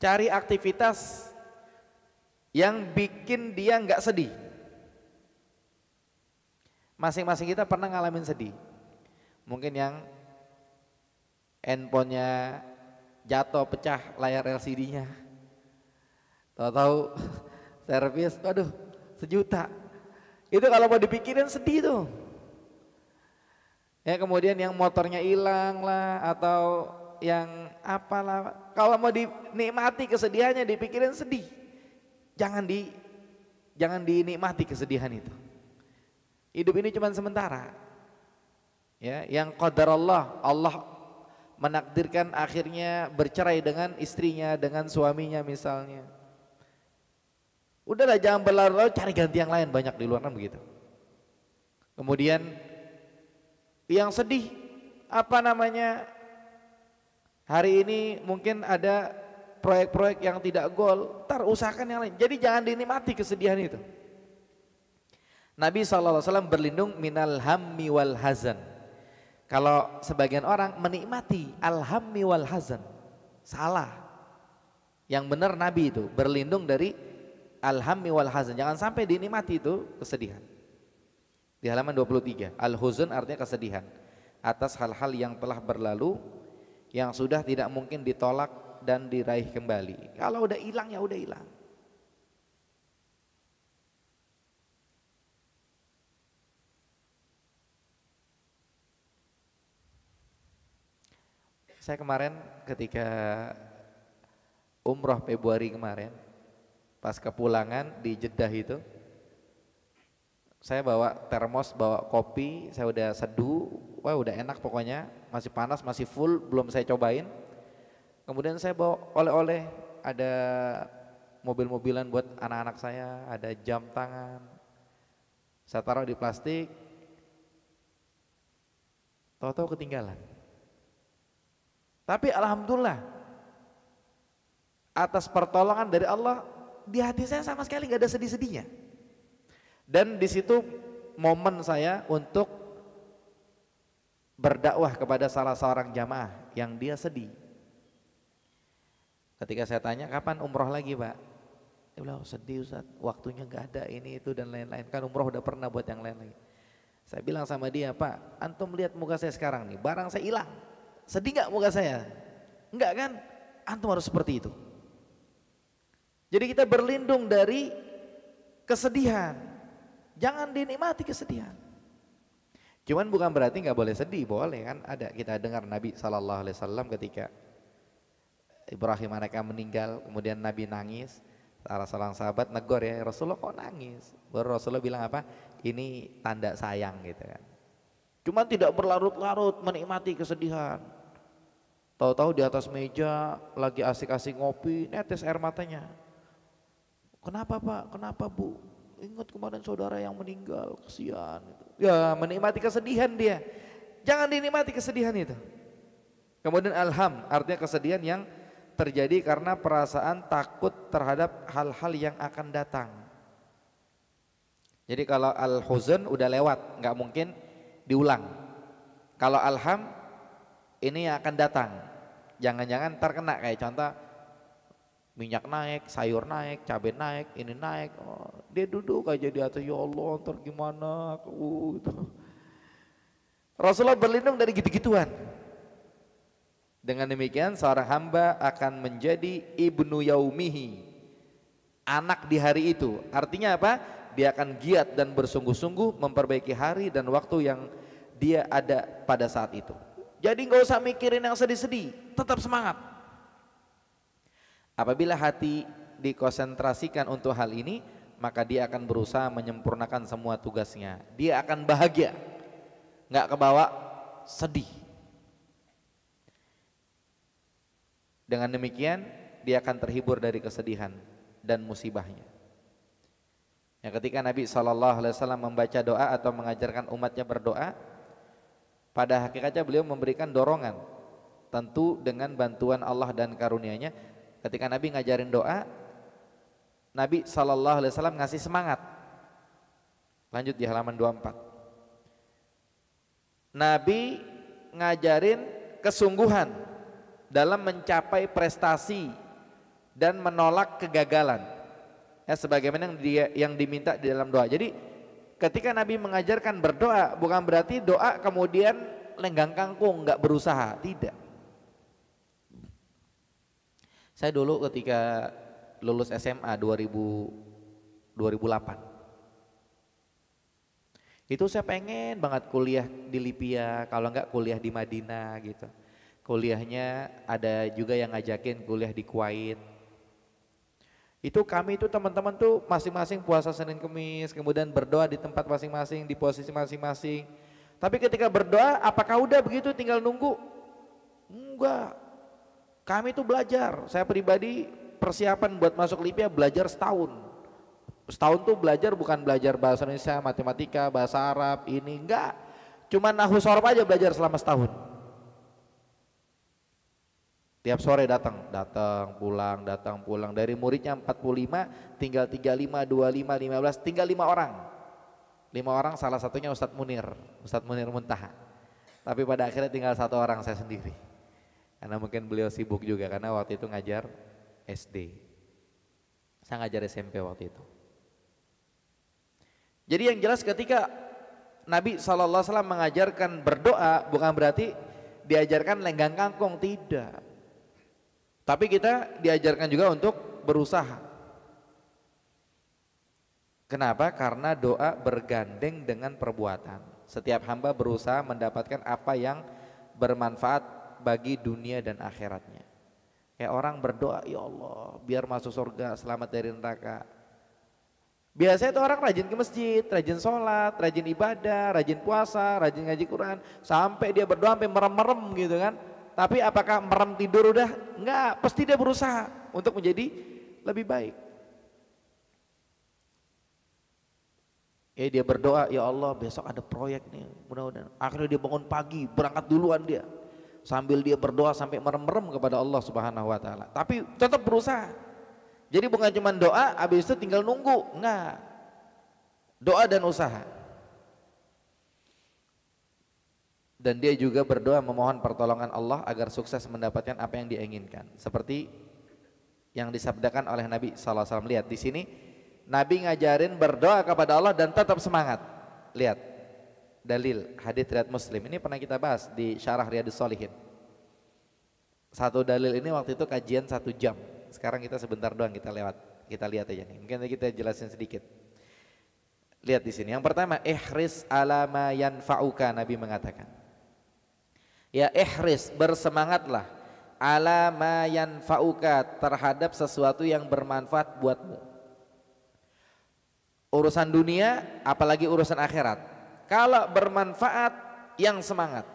Cari aktivitas yang bikin dia nggak sedih. Masing-masing kita pernah ngalamin sedih. Mungkin yang handphonenya jatuh, pecah layar LCD-nya. Tahu-tahu servis, waduh 1 juta. Itu kalau mau dipikirin sedih tuh. Ya kemudian yang motornya hilang lah atau yang apalah. Kalau mau dinikmati kesedihannya dipikirin sedih. Jangan dinikmati kesedihan itu. Hidup ini cuma sementara. Ya, yang qadar Allah menakdirkan akhirnya bercerai dengan istrinya, dengan suaminya misalnya. Udahlah jangan berlarut-larut, cari ganti yang lain, banyak di luar kan begitu. Kemudian yang sedih hari ini mungkin ada proyek-proyek yang tidak gol, ntar usahakan yang lain. Jadi jangan dinikmati kesedihan itu. Nabi SAW berlindung minal hammi wal hazan. Kalau sebagian orang menikmati al-hammi wal hazan, salah. Yang benar Nabi itu berlindung dari al-hammi wal hazan. Jangan sampai dinikmati itu kesedihan. Di halaman 23, al-huzun artinya kesedihan atas hal-hal yang telah berlalu, yang sudah tidak mungkin ditolak dan diraih kembali. Kalau udah hilang ya udah hilang. Saya kemarin ketika umroh Februari kemarin, pas kepulangan di Jeddah itu, saya bawa termos, bawa kopi, saya udah seduh, wah udah enak pokoknya, masih panas, masih full, belum saya cobain. Kemudian saya bawa oleh-oleh, ada mobil-mobilan buat anak-anak saya, ada jam tangan, saya taruh di plastik, tahu-tahu ketinggalan. Tapi alhamdulillah atas pertolongan dari Allah, di hati saya sama sekali nggak ada sedih-sedihnya. Dan di situ momen saya untuk berdakwah kepada salah seorang jamaah yang dia sedih. Ketika saya tanya, kapan umroh lagi Pak? Dia bilang, sedih Ustaz, waktunya nggak ada, ini itu dan lain-lain. Kan umroh udah pernah buat yang lain lagi. Saya bilang sama dia, Pak, antum lihat muka saya sekarang nih, barang saya hilang. Sedih nggak muka saya? Enggak kan? Antum harus seperti itu. Jadi kita berlindung dari kesedihan. Jangan dinikmati kesedihan. Cuman bukan berarti nggak boleh sedih, boleh kan? Ada, kita dengar Nabi SAW ketika Ibrahim anaknya meninggal, kemudian Nabi nangis. Salah seorang sahabat negor, ya Rasulullah kok nangis? Baru Rasulullah bilang apa? Ini tanda sayang gitu kan. Cuman tidak berlarut-larut menikmati kesedihan. Tahu-tahu di atas meja lagi asik-asik ngopi, netes air matanya. Kenapa Pak? Kenapa Bu? Ingat kemarin saudara yang meninggal, kesian. Ya menikmati kesedihan dia. Jangan dinikmati kesedihan itu. Kemudian alham artinya kesedihan yang terjadi karena perasaan takut terhadap hal-hal yang akan datang. Jadi kalau al-huzun udah lewat, nggak mungkin diulang. Kalau alham ini yang akan datang. Jangan-jangan terkena kayak contoh minyak naik, sayur naik, cabai naik, ini naik. Oh, dia duduk aja di atas, ya Allah ntar gimana gitu. Rasulullah berlindung dari gitu-gituan. Dengan demikian seorang hamba akan menjadi ibnu yaumihi, anak di hari itu. Artinya apa? Dia akan giat dan bersungguh-sungguh memperbaiki hari dan waktu yang dia ada pada saat itu. Jadi nggak usah mikirin yang sedih-sedih, tetap semangat. Apabila hati dikonsentrasikan untuk hal ini, maka dia akan berusaha menyempurnakan semua tugasnya. Dia akan bahagia, nggak kebawa sedih. Dengan demikian dia akan terhibur dari kesedihan dan musibahnya. Yang ketika Nabi SAW membaca doa atau mengajarkan umatnya berdoa, pada hakikatnya beliau memberikan dorongan, tentu dengan bantuan Allah dan karunia-Nya. Ketika Nabi ngajarin doa, Nabi SAW ngasih semangat. Lanjut di halaman 24. Nabi ngajarin kesungguhan dalam mencapai prestasi dan menolak kegagalan. Ya, sebagaimana yang diminta di dalam doa. Jadi ketika Nabi mengajarkan berdoa bukan berarti doa kemudian lenggang kangkung, nggak berusaha, tidak. Saya dulu ketika lulus SMA 2008 itu saya pengen banget kuliah di Libya, kalau enggak kuliah di Madinah gitu. Kuliahnya ada juga yang ngajakin kuliah di Kuwait. Itu kami itu teman-teman tuh masing-masing puasa Senin Kemis, kemudian berdoa di tempat masing-masing, di posisi masing-masing. Tapi ketika berdoa, apakah udah begitu tinggal nunggu? Enggak. Kami tuh belajar. Saya pribadi persiapan buat masuk Libya belajar setahun. Setahun tuh belajar bukan belajar bahasa Indonesia, matematika, bahasa Arab, ini enggak. Cuma nahwu shorof aja belajar selama setahun. Tiap sore datang pulang. Dari muridnya 45, tinggal 35, 25, 15, tinggal 5 orang. 5 orang, salah satunya Ustadz Munir Muntaha. Tapi pada akhirnya tinggal 1 orang, saya sendiri. Karena mungkin beliau sibuk juga, karena waktu itu ngajar SD. Saya ngajar SMP waktu itu. Jadi yang jelas ketika Nabi SAW mengajarkan berdoa bukan berarti diajarkan lenggang kangkung, tidak. Tapi kita diajarkan juga untuk berusaha. Kenapa? Karena doa bergandeng dengan perbuatan. Setiap hamba berusaha mendapatkan apa yang bermanfaat bagi dunia dan akhiratnya. Kayak orang berdoa, ya Allah biar masuk surga, selamat dari neraka. Biasanya itu orang rajin ke masjid, rajin sholat, rajin ibadah, rajin puasa, rajin ngaji Quran, sampai dia berdoa sampai merem-merem gitu kan. Tapi apakah merem tidur udah? Enggak, pasti dia berusaha untuk menjadi lebih baik. Dia berdoa, ya Allah besok ada proyek nih, mudah-mudahan. Akhirnya dia bangun pagi, berangkat duluan dia. Sambil dia berdoa sampai merem-merem kepada Allah Subhanahu wa taala. Tapi tetap berusaha. Jadi bukan cuma doa, habis itu tinggal nunggu, enggak. Doa dan usaha. Dan dia juga berdoa memohon pertolongan Allah agar sukses mendapatkan apa yang dia inginkan. Seperti yang disabdakan oleh Nabi SAW. Lihat di sini, Nabi ngajarin berdoa kepada Allah dan tetap semangat. Lihat, dalil hadits riwayat Muslim. Ini pernah kita bahas di Syarah Riyadhus Shalihin. Satu dalil ini waktu itu kajian 1 jam. Sekarang kita sebentar doang, kita lihat aja nih. Mungkin kita jelasin sedikit. Lihat di sini. Yang pertama, ihris ala ma yanfa'uka, Nabi mengatakan. Ya ihris, bersemangatlah ala ma yanfa'uka, terhadap sesuatu yang bermanfaat buatmu. Urusan dunia, apalagi urusan akhirat. Kalau bermanfaat, yang semangat.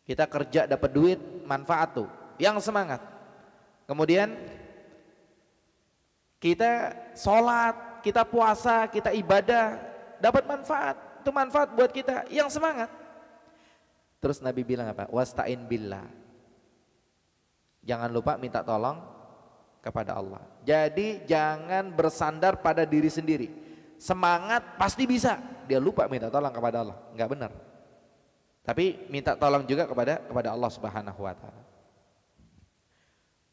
Kita kerja dapat duit, manfaat tuh, yang semangat. Kemudian kita sholat, kita puasa, kita ibadah, dapat manfaat, itu manfaat buat kita, yang semangat. Terus Nabi bilang apa? Wasta'in billah, jangan lupa minta tolong kepada Allah. Jadi jangan bersandar pada diri sendiri. Semangat pasti bisa, dia lupa minta tolong kepada Allah, enggak benar. Tapi minta tolong juga kepada Allah Subhanahu wa taala.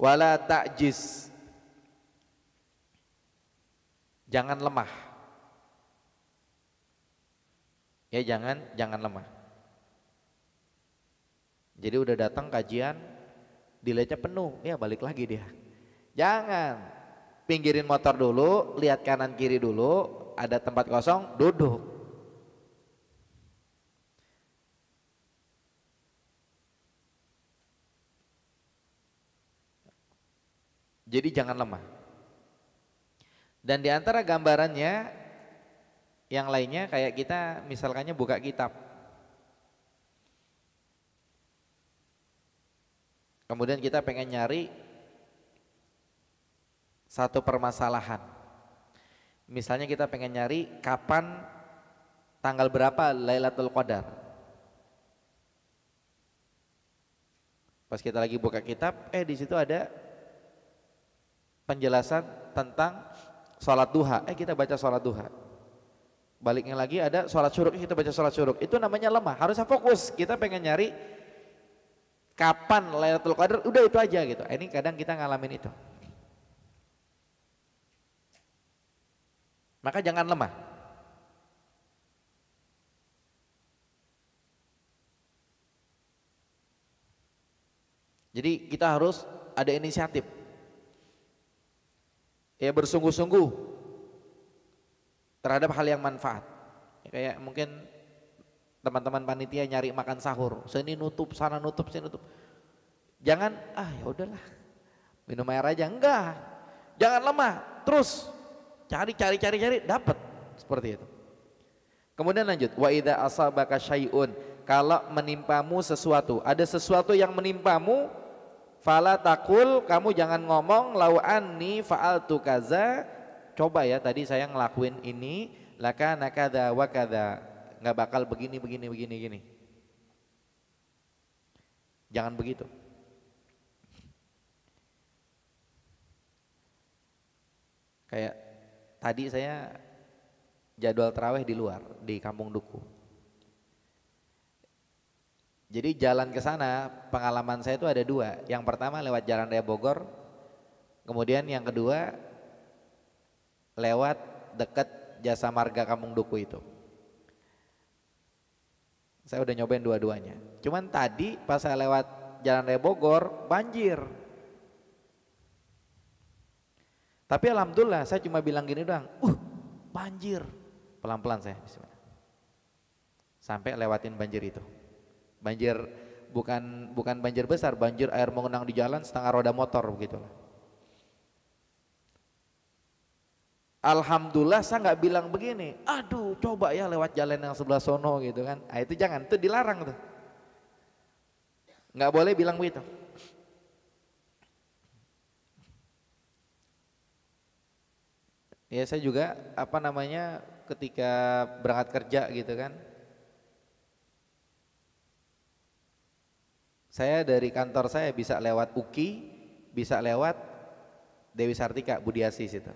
Wala ta'jiz, jangan lemah. Ya jangan lemah. Jadi udah datang kajian, dilihatnya penuh, ya balik lagi dia. Jangan, pinggirin motor dulu, lihat kanan kiri dulu, ada tempat kosong, duduk. Jadi jangan lemah. Dan di antara gambarannya yang lainnya kayak kita misalkannya buka kitab. Kemudian kita pengen nyari satu permasalahan. Misalnya kita pengen nyari kapan tanggal berapa Lailatul Qadar. Pas kita lagi buka kitab, di situ ada penjelasan tentang sholat duha. Kita baca sholat duha. Baliknya lagi ada sholat syuruk, kita baca sholat syuruk. Itu namanya lemah, harusnya fokus. Kita pengen nyari kapan Lailatul Qadar, udah itu aja gitu. Ini kadang kita ngalamin itu. Maka jangan lemah. Jadi kita harus ada inisiatif. Ya bersungguh-sungguh terhadap hal yang manfaat. Ya, kayak mungkin teman-teman panitia nyari makan sahur, sini nutup, sana nutup, sini nutup. Jangan ya udahlah. Minum air aja, enggak. Jangan lemah, terus cari dapat seperti itu. Kemudian lanjut, wa idza asabaka syai'un, kalau menimpamu sesuatu, ada sesuatu yang menimpamu, fala takul, kamu jangan ngomong lau anni fa'altu kaza, coba ya tadi saya ngelakuin ini, lakana kadza wa kadza, enggak bakal begini. Jangan begitu. Kayak tadi saya jadwal tarawih di luar, di Kampung Duku. Jadi jalan ke sana, pengalaman saya itu ada dua. Yang pertama lewat Jalan Raya Bogor, kemudian yang kedua lewat dekat Jasa Marga Kampung Duku itu. Saya udah nyobain dua-duanya. Cuman tadi pas saya lewat Jalan Raya Bogor, banjir. Tapi alhamdulillah saya cuma bilang gini doang, banjir. Pelan-pelan saya, bismillah. Sampai lewatin banjir itu. Banjir bukan banjir besar, banjir air mengenang di jalan setengah roda motor begitu. Alhamdulillah saya nggak bilang begini, aduh coba ya lewat jalan yang sebelah sono gitu kan. Itu jangan, itu dilarang tuh. Nggak boleh bilang begitu. Ya saya juga ketika berangkat kerja gitu kan, saya dari kantor saya bisa lewat UKI, bisa lewat Dewi Sartika, Budiasi situ.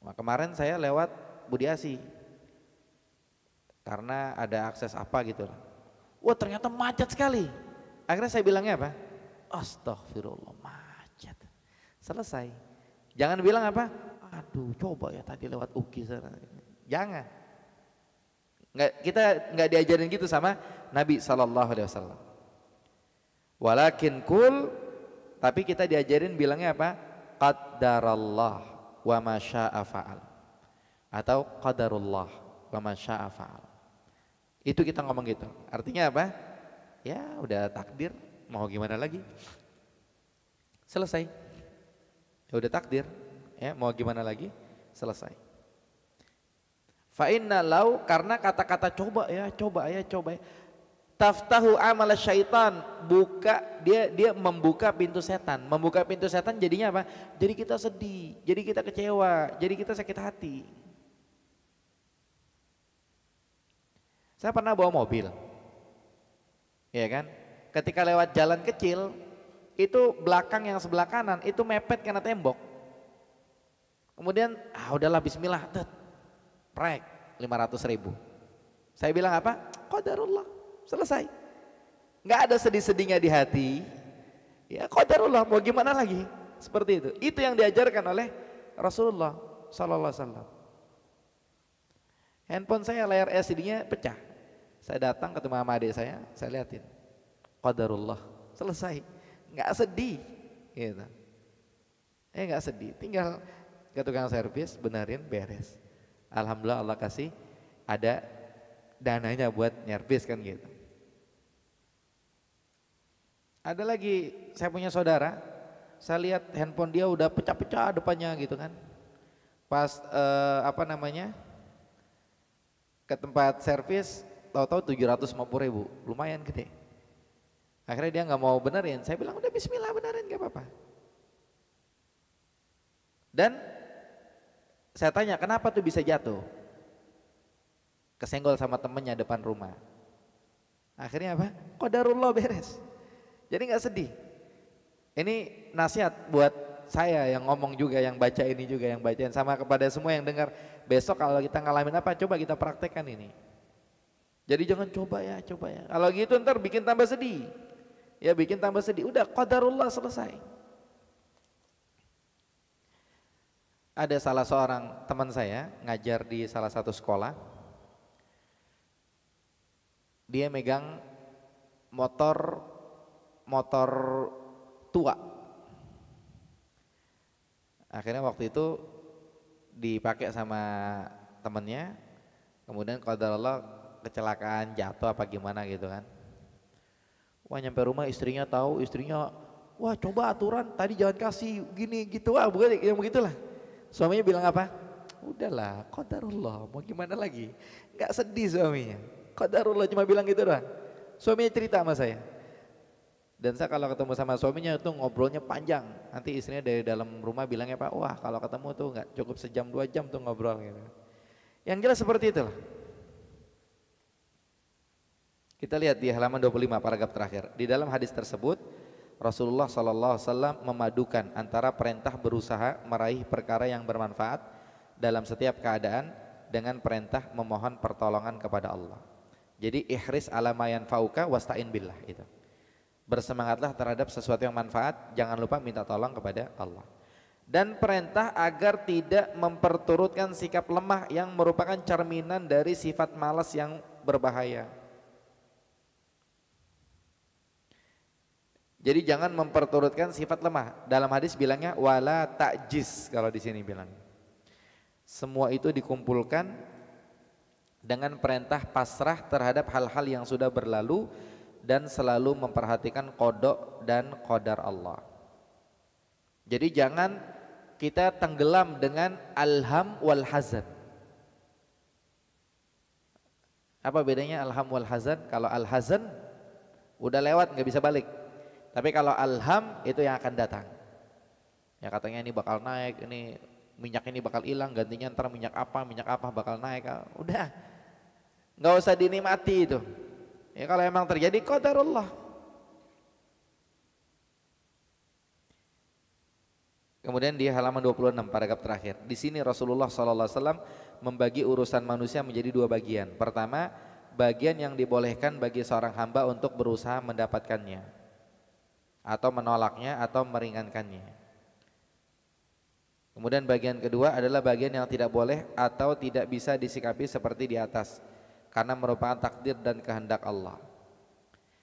Nah, kemarin saya lewat Budiasi karena ada akses apa gitu. Wah ternyata macet sekali. Akhirnya saya bilangnya apa? Astagfirullah, macet. Selesai. Jangan bilang apa? Aduh coba ya tadi lewat UKI sana. Jangan. Kita nggak diajarin gitu sama Nabi SAW. Walakin kul, tapi kita diajarin bilangnya apa? Qaddarallah wa ma syaa fa'al. Atau qadarullah wa ma syaa fa'al. Itu kita ngomong gitu. Artinya apa? Ya udah takdir, mau gimana lagi? Selesai. Ya udah takdir, ya mau gimana lagi? Selesai. Fa inna lau, karena kata-kata coba ya, taftahu amal syaitan, dia membuka pintu setan. Membuka pintu setan jadinya apa? Jadi kita sedih, jadi kita kecewa, jadi kita sakit hati. Saya pernah bawa mobil, ya kan? Ketika lewat jalan kecil, itu belakang yang sebelah kanan itu mepet kena tembok. Kemudian udahlah bismillah, prek 500.000. Saya bilang apa? Qadarullah, selesai. Nggak ada sedih-sedihnya di hati. Ya qadarullah, mau gimana lagi? Seperti itu. Itu yang diajarkan oleh Rasulullah sallallahu alaihi wasallam. Handphone saya layar LCD-nya pecah. Saya datang ketemu sama adik saya liatin. Qadarullah, selesai. Nggak sedih gitu. Nggak sedih, tinggal ke tukang servis, benerin, beres. Alhamdulillah Allah kasih ada dananya buat nyervis kan gitu. Ada lagi, saya punya saudara, saya lihat handphone dia udah pecah-pecah depannya gitu kan. Pas ke tempat servis, tahu-tahu 750.000, lumayan gede. Akhirnya dia nggak mau benerin, saya bilang udah bismillah benerin nggak apa-apa. Dan saya tanya kenapa tuh bisa jatuh? Kesenggol sama temennya depan rumah. Akhirnya apa? Qadarullah, beres. Jadi nggak sedih. Ini nasihat buat saya yang ngomong juga, yang baca ini juga, yang bacain, sama kepada semua yang dengar. Besok kalau kita ngalamin apa, coba kita praktekkan ini. Jadi jangan coba ya. Kalau gitu ntar bikin tambah sedih. Ya bikin tambah sedih. Udah qadarullah, selesai. Ada salah seorang teman saya ngajar di salah satu sekolah. Dia megang motor motor tua. Akhirnya waktu itu dipakai sama temennya, kemudian qadarullah kecelakaan, jatuh apa gimana gitu kan. Wah, nyampe rumah istrinya tahu, istrinya wah coba aturan tadi jangan kasih gini gitu, wah bukan yang begitulah. Suaminya bilang apa? Udahlah, qadarullah, mau gimana lagi? Nggak sedih suaminya, qadarullah cuma bilang gitu doang. Suaminya cerita sama saya. Dan saya kalau ketemu sama suaminya itu ngobrolnya panjang. Nanti istrinya dari dalam rumah bilangnya, Pak, wah kalau ketemu tuh nggak cukup sejam 2 jam tuh ngobrol gitu. Yang jelas seperti itulah. Kita lihat di halaman 25 paragraf terakhir. Di dalam hadis tersebut Rasulullah SAW memadukan antara perintah berusaha meraih perkara yang bermanfaat dalam setiap keadaan dengan perintah memohon pertolongan kepada Allah. Jadi ihris ala ma yanfa'uka wasta'in billah itu. Bersemangatlah terhadap sesuatu yang manfaat, jangan lupa minta tolong kepada Allah. Dan perintah agar tidak memperturutkan sikap lemah yang merupakan cerminan dari sifat malas yang berbahaya. Jadi jangan memperturutkan sifat lemah. Dalam hadis bilangnya wala ta'jiz, kalau di sini bilang. Semua itu dikumpulkan dengan perintah pasrah terhadap hal-hal yang sudah berlalu dan selalu memperhatikan qada dan qadar Allah. Jadi jangan kita tenggelam dengan alham wal hazan. Apa bedanya alham wal hazan? Kalau al hazan udah lewat nggak bisa balik. Tapi kalau alham itu yang akan datang. Ya katanya ini bakal naik, ini minyak ini bakal hilang, gantinya ntar minyak apa bakal naik. Udah, nggak usah dinikmati itu. Ya kalau emang terjadi qadarullah. Kemudian di halaman 26 paragraf terakhir. Di sini Rasulullah SAW membagi urusan manusia menjadi 2 bagian. Pertama, bagian yang dibolehkan bagi seorang hamba untuk berusaha mendapatkannya atau menolaknya atau meringankannya. Kemudian bagian kedua adalah bagian yang tidak boleh atau tidak bisa disikapi seperti di atas, karena merupakan takdir dan kehendak Allah.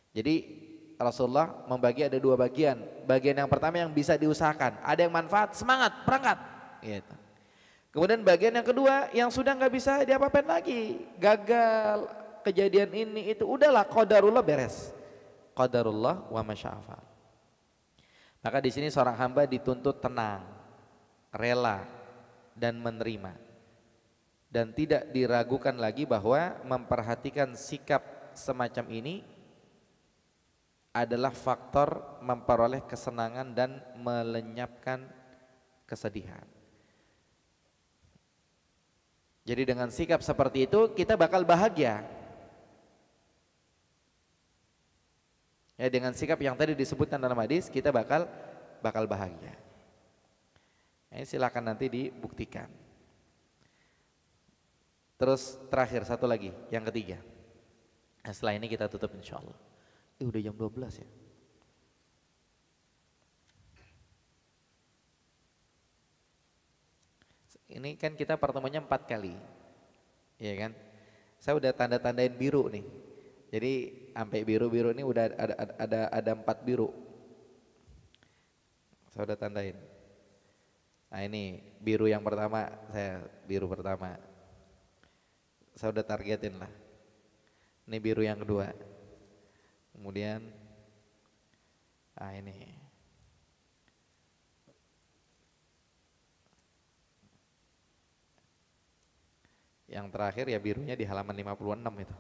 Jadi Rasulullah membagi ada 2 bagian. Bagian yang pertama yang bisa diusahakan, ada yang manfaat, semangat, berangkat gitu. Kemudian bagian yang kedua yang sudah nggak bisa diapa-apain lagi, gagal, kejadian ini itu, udahlah qadarullah, beres. Qadarullah wa masya'afal. Maka di sini seorang hamba dituntut tenang, rela dan menerima, dan tidak diragukan lagi bahwa memperhatikan sikap semacam ini adalah faktor memperoleh kesenangan dan melenyapkan kesedihan. Jadi dengan sikap seperti itu kita bakal bahagia. Ya, dengan sikap yang tadi disebutkan dalam hadis kita bakal bahagia. Ini silakan nanti dibuktikan. Terus terakhir satu lagi, yang ketiga. Nah, setelah ini kita tutup insyaallah. Udah jam 12 ya. Ini kan kita pertemuannya 4 kali, ya kan? Saya udah tanda-tandain biru nih. Jadi sampai biru-biru ini udah ada 4 biru. Saya udah tandain. Nah ini biru yang pertama, biru pertama. Saya udah targetin lah. Ini biru yang kedua. Kemudian ini yang terakhir ya birunya di halaman 56 itu.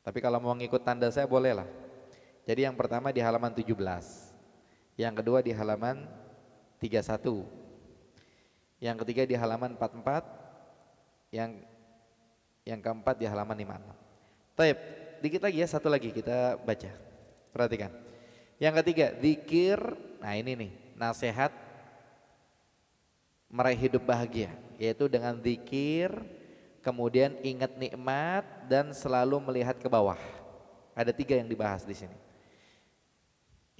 Tapi kalau mau ngikut tanda saya boleh lah. Jadi yang pertama di halaman 17, yang kedua di halaman 31, yang ketiga di halaman 44, yang keempat di halaman 56. Taib, dikit lagi ya, satu lagi kita baca. Perhatikan. Yang ketiga, zikir. Nah ini nih, nasihat meraih hidup bahagia, yaitu dengan zikir, kemudian ingat nikmat dan selalu melihat ke bawah. Ada 3 yang dibahas di sini.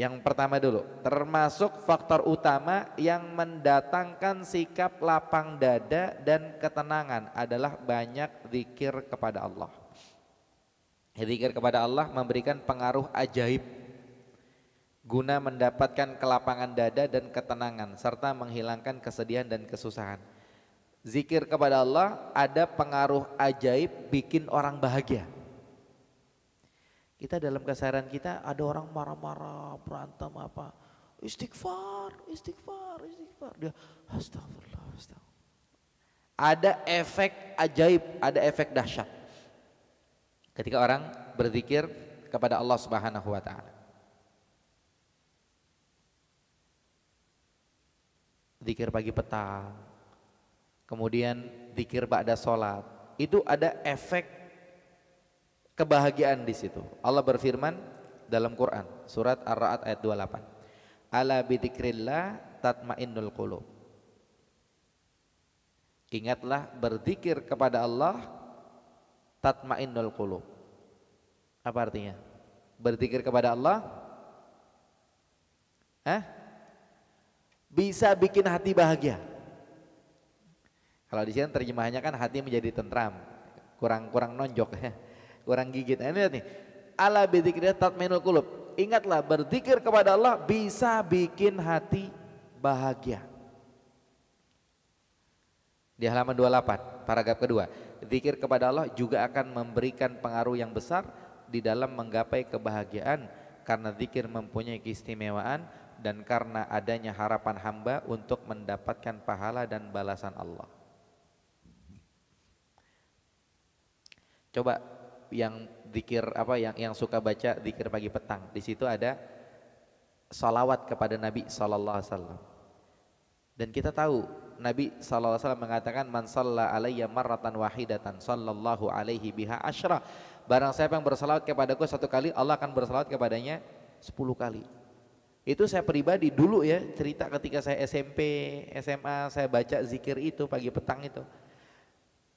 Yang pertama dulu, termasuk faktor utama yang mendatangkan sikap lapang dada dan ketenangan adalah banyak zikir kepada Allah. Zikir kepada Allah memberikan pengaruh ajaib guna mendapatkan kelapangan dada dan ketenangan serta menghilangkan kesedihan dan kesusahan. Zikir kepada Allah ada pengaruh ajaib bikin orang bahagia. Kita dalam keseharian kita ada orang marah-marah, berantem apa, istighfar, istighfar, istighfar, dia astagfirullah, astagfirullah. Ada efek ajaib, ada efek dahsyat ketika orang berzikir kepada Allah Subhanahu wa taala. Zikir pagi petang, kemudian zikir ba'da sholat, itu ada efek kebahagiaan di situ. Allah berfirman dalam Quran surat Ar-Ra'd ayat 28. Ala bidzikrillah tatmainnul qulub. Ingatlah berzikir kepada Allah tatmainnul qulub. Apa artinya? Berzikir kepada Allah bisa bikin hati bahagia. Kalau di sini terjemahannya kan hati menjadi tentram. Kurang nonjok ya. Kurang gigit. Nah, ini lihat nih. Ala bidzikrillah tatmainnul qulub. Ingatlah berzikir kepada Allah bisa bikin hati bahagia. Di halaman 28 paragraf kedua. Zikir kepada Allah juga akan memberikan pengaruh yang besar di dalam menggapai kebahagiaan karena zikir mempunyai keistimewaan dan karena adanya harapan hamba untuk mendapatkan pahala dan balasan Allah. Coba yang zikir apa yang suka baca zikir pagi petang, di situ ada salawat kepada Nabi sallallahu alaihi wasallam. Dan kita tahu Nabi sallallahu alaihi wasallam mengatakan man shalla alayya marratan wahidatan sallallahu alaihi biha asyra. Barang siapa yang bersalawat kepadaku satu kali, Allah akan bersalawat kepadanya 10 kali. Itu saya pribadi dulu ya, cerita ketika saya SMP, SMA saya baca zikir itu pagi petang itu.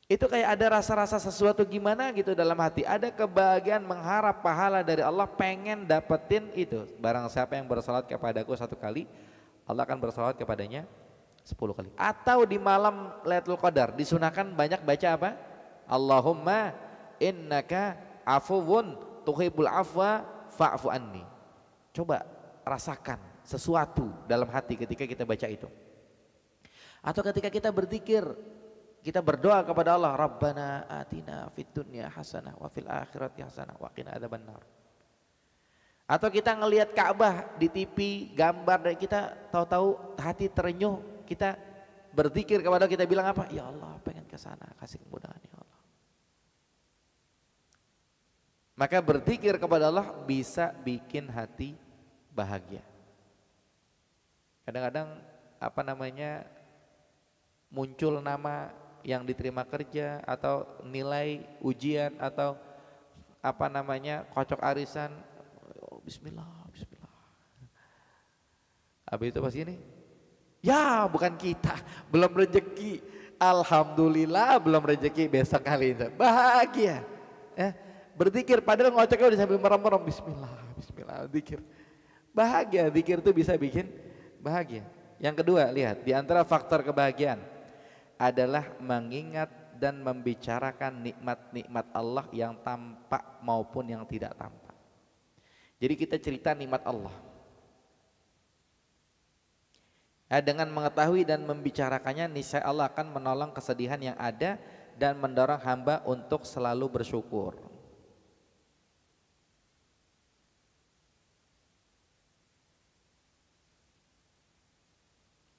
Itu kayak ada rasa-rasa sesuatu gimana gitu dalam hati. Ada kebahagiaan mengharap pahala dari Allah, pengen dapetin itu. Barang siapa yang bersalawat kepadaku satu kali, Allah akan bersalawat kepadanya 10 kali. Atau di malam Lailatul Qadar disunahkan banyak baca apa? Allahumma innaka afuwun tuhibbul afwa fa'fu anni. Coba rasakan sesuatu dalam hati ketika kita baca itu. Atau ketika kita berzikir, kita berdoa kepada Allah, Rabbana atina fid dunya hasanah wa fil akhirati hasanah wa qina adzabannar. Atau kita ngelihat Ka'bah di TV, gambar dan kita tahu-tahu hati terenyuh, kita berzikir kepada Allah, kita bilang apa? Ya Allah, pengen ke sana, kasih kemudahan ya Allah. Maka berzikir kepada Allah bisa bikin hati bahagia. Kadang-kadang muncul nama yang diterima kerja atau nilai ujian atau kocok arisan, oh, bismillah. Habis itu pas gini, ya bukan kita, belum rezeki, alhamdulillah belum rezeki, besok kali itu bahagia. Berzikir padahal ngocoknya udah sambil merem-merem, bismillah, zikir. Bahagia, zikir itu bisa bikin bahagia. Yang kedua, lihat di antara faktor kebahagiaan adalah mengingat dan membicarakan nikmat-nikmat Allah yang tampak maupun yang tidak tampak. Jadi kita cerita nikmat Allah. Dengan mengetahui dan membicarakannya, niscaya Allah akan menolong kesedihan yang ada dan mendorong hamba untuk selalu bersyukur.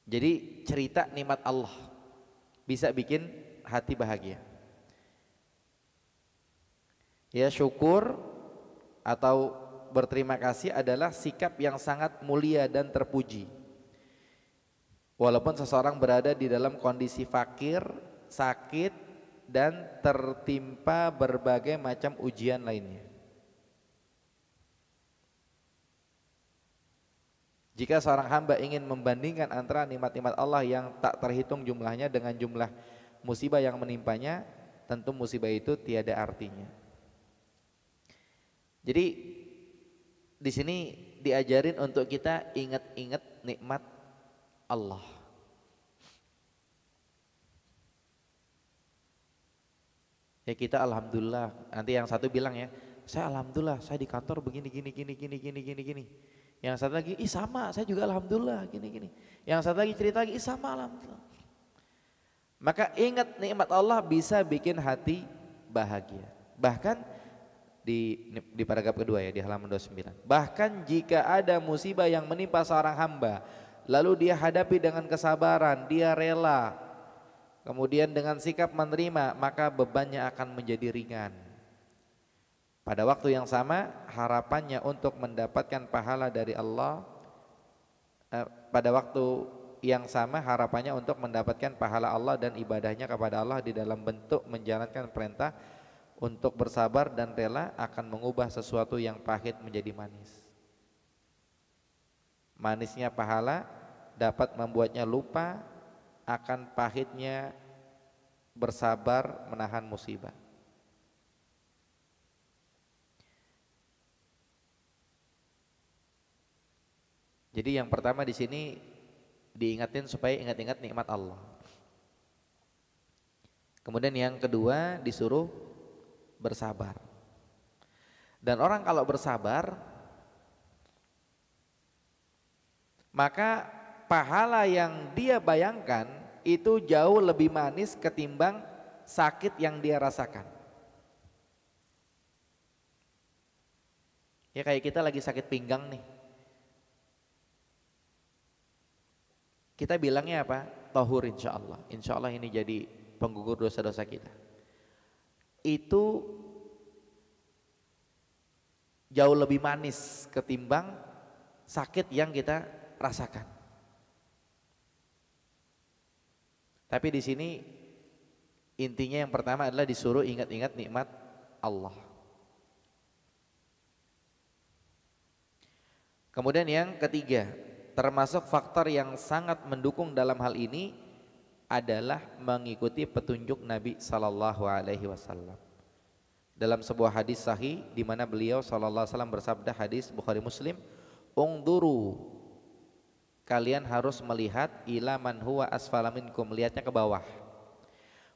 Jadi cerita nikmat Allah bisa bikin hati bahagia. Ya, syukur atau berterima kasih adalah sikap yang sangat mulia dan terpuji. Walaupun seseorang berada di dalam kondisi fakir, sakit, dan tertimpa berbagai macam ujian lainnya. Jika seorang hamba ingin membandingkan antara nikmat-nikmat Allah yang tak terhitung jumlahnya dengan jumlah musibah yang menimpanya, tentu musibah itu tiada artinya. Jadi di sini diajarin untuk kita ingat-ingat nikmat Allah. Ya kita alhamdulillah. Nanti yang satu bilang ya, saya alhamdulillah saya di kantor begini gini gini gini gini gini gini. Yang satu lagi, ih sama, saya juga alhamdulillah gini gini. Yang satu lagi cerita lagi, ih sama alhamdulillah. Maka ingat nikmat Allah bisa bikin hati bahagia. Bahkan di paragraf kedua ya, di halaman 29. Bahkan jika ada musibah yang menimpa seorang hamba, lalu dia hadapi dengan kesabaran, dia rela, kemudian dengan sikap menerima, maka bebannya akan menjadi ringan. Pada waktu yang sama, harapannya untuk mendapatkan pahala dari Allah, pada waktu yang sama harapannya untuk mendapatkan pahala Allah dan ibadahnya kepada Allah di dalam bentuk menjalankan perintah untuk bersabar dan rela akan mengubah sesuatu yang pahit menjadi manis. Manisnya pahala dapat membuatnya lupa akan pahitnya bersabar menahan musibah. Jadi yang pertama di sini diingatin supaya ingat-ingat nikmat Allah. Kemudian yang kedua disuruh bersabar. Dan orang kalau bersabar, maka pahala yang dia bayangkan itu jauh lebih manis ketimbang sakit yang dia rasakan. Ya kayak kita lagi sakit pinggang nih. Kita bilangnya apa? Tahur insya Allah. Insya Allah ini jadi penggugur dosa-dosa kita. Itu jauh lebih manis ketimbang sakit yang kita rasakan. Tapi di sini intinya yang pertama adalah disuruh ingat-ingat nikmat Allah. Kemudian yang ketiga, termasuk faktor yang sangat mendukung dalam hal ini adalah mengikuti petunjuk Nabi Sallallahu Alaihi Wasallam. Dalam sebuah hadis sahih di mana beliau Sallallahu Alaihi Wasallam bersabda, hadis Bukhari Muslim, "Ungduru, kalian harus melihat ila man huwa asfala minkum, lihatnya ke bawah.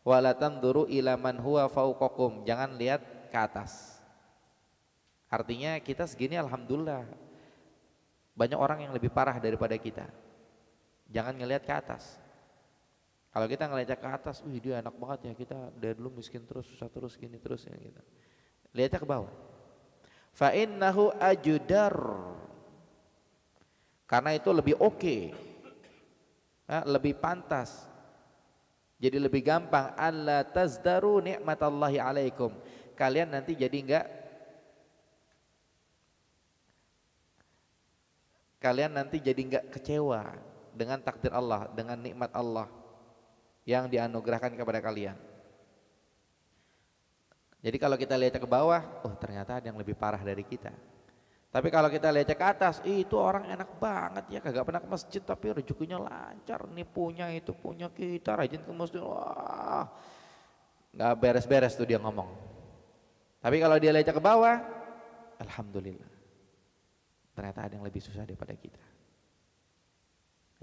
Wala tanzuru ila man huwa fauqakum, jangan lihat ke atas." Artinya kita segini alhamdulillah, banyak orang yang lebih parah daripada kita. Jangan ngelihat ke atas. Kalau kita ngelihat ke atas, wih dia enak banget ya, kita dari dulu miskin terus, susah terus, gini terus ya gitu. Lihatnya ke bawah. Fa innahu ajudar, karena itu lebih oke, lebih pantas. Jadi lebih gampang. Alla tazdaru ni'matallahi alaikum, kalian nanti jadi enggak kecewa dengan takdir Allah, dengan nikmat Allah yang dianugerahkan kepada kalian. Jadi kalau kita lihat ke bawah, oh ternyata ada yang lebih parah dari kita. Tapi kalau kita lihat ke atas, itu orang enak banget ya, kagak pernah ke masjid tapi rezekinya lancar, nih punya itu punya, kita rajin ke masjid, wah nggak beres-beres tuh dia ngomong. Tapi kalau dia lihat ke bawah, alhamdulillah, ternyata ada yang lebih susah daripada kita.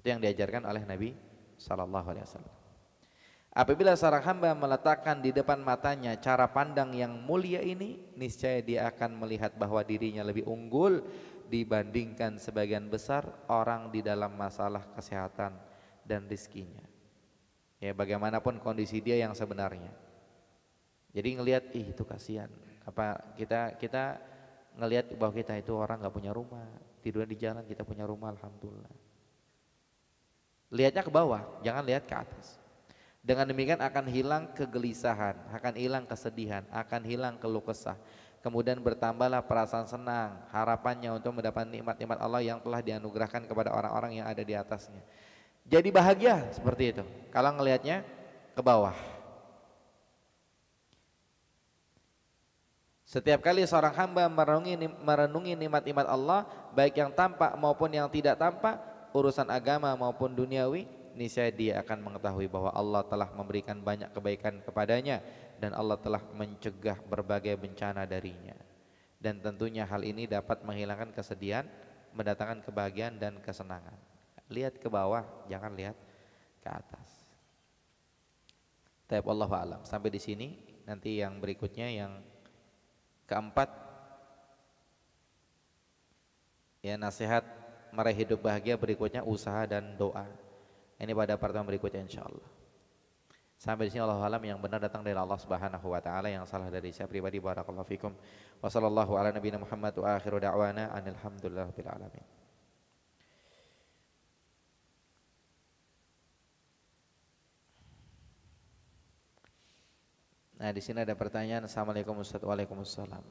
Itu yang diajarkan oleh Nabi Sallallahu Alaihi Wasallam. Apabila seorang hamba meletakkan di depan matanya cara pandang yang mulia ini, niscaya dia akan melihat bahwa dirinya lebih unggul dibandingkan sebagian besar orang di dalam masalah kesehatan dan rizkinya. Ya bagaimanapun kondisi dia yang sebenarnya. Jadi ngelihat, itu kasihan. Apa kita ngelihat bahwa kita itu orang nggak punya rumah, tidur di jalan, kita punya rumah, alhamdulillah. Lihatnya ke bawah, jangan lihat ke atas. Dengan demikian akan hilang kegelisahan, akan hilang kesedihan, akan hilang keluh kesah. Kemudian bertambahlah perasaan senang, harapannya untuk mendapat nikmat-nikmat Allah yang telah dianugerahkan kepada orang-orang yang ada di atasnya. Jadi bahagia seperti itu kalau ngelihatnya ke bawah. Setiap kali seorang hamba merenungi nikmat-nikmat Allah, baik yang tampak maupun yang tidak tampak, urusan agama maupun duniawi, niscaya dia akan mengetahui bahwa Allah telah memberikan banyak kebaikan kepadanya dan Allah telah mencegah berbagai bencana darinya. Dan tentunya hal ini dapat menghilangkan kesedihan mendatangkan kebahagiaan dan kesenangan. Lihat ke bawah, jangan lihat ke atas. Taib Allahu a'lam. Sampai di sini. Nanti yang berikutnya yang keempat, ya, nasihat meraih hidup bahagia berikutnya usaha dan doa. Ini pada pertemuan berikutnya insyaallah. Sampai di sini Allahu a'lam, yang benar datang dari Allah Subhanahu wa taala, yang salah dari saya pribadi. Barakallahu fikum. Wa sallallahu ala nabiyina Muhammad wa akhiru da'wana alhamdulillahirabbil alamin. Nah, di sini ada pertanyaan. Assalamualaikum Ustaz. Waalaikumsalam.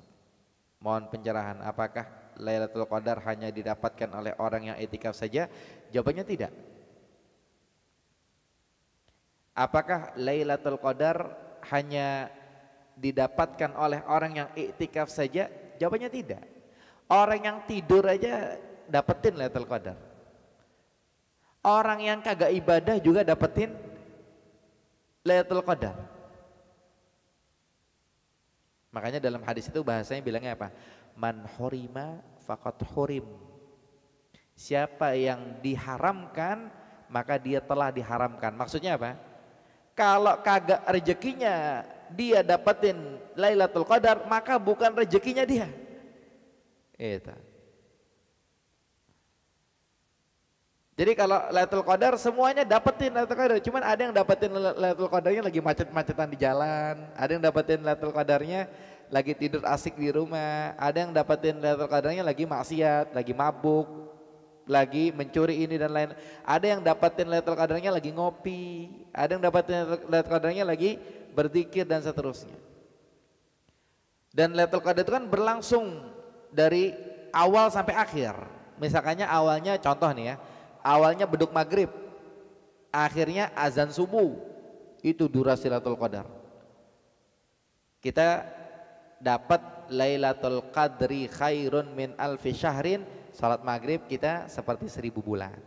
Mohon pencerahan, apakah Lailatul Qadar hanya didapatkan oleh orang yang i'tikaf saja? Jawabannya tidak. Apakah Lailatul Qadar hanya didapatkan oleh orang yang i'tikaf saja? Jawabannya tidak. Orang yang tidur aja dapetin Lailatul Qadar. Orang yang kagak ibadah juga dapetin Lailatul Qadar. Makanya dalam hadis itu bahasanya bilangnya apa? Man hurima faqad hurim. Siapa yang diharamkan maka dia telah diharamkan. Maksudnya apa? Kalau kagak rezekinya dia dapetin Lailatul Qadar, maka bukan rezekinya dia. Itu. Jadi kalau Lailatul Qadar semuanya dapetin Lailatul Qadar, cuman ada yang dapetin Lailatul Qadarnya lagi macet-macetan di jalan, ada yang dapetin Lailatul Qadarnya lagi tidur asik di rumah, ada yang dapetin Lailatul Qadarnya lagi maksiat, lagi mabuk, lagi mencuri ini dan lain. Ada yang dapetin Lailatul Qadarnya lagi ngopi, ada yang dapetin Lailatul Qadarnya lagi berzikir dan seterusnya. Dan Lailatul Qadar itu kan berlangsung dari awal sampai akhir. Misalkannya awalnya, contoh nih ya, awalnya beduk maghrib, akhirnya azan subuh, itu durasi Lailatul Qadar. Kita dapat Lailatul Qadri khairun min alfi syahrin. Salat maghrib kita seperti 1000 bulan,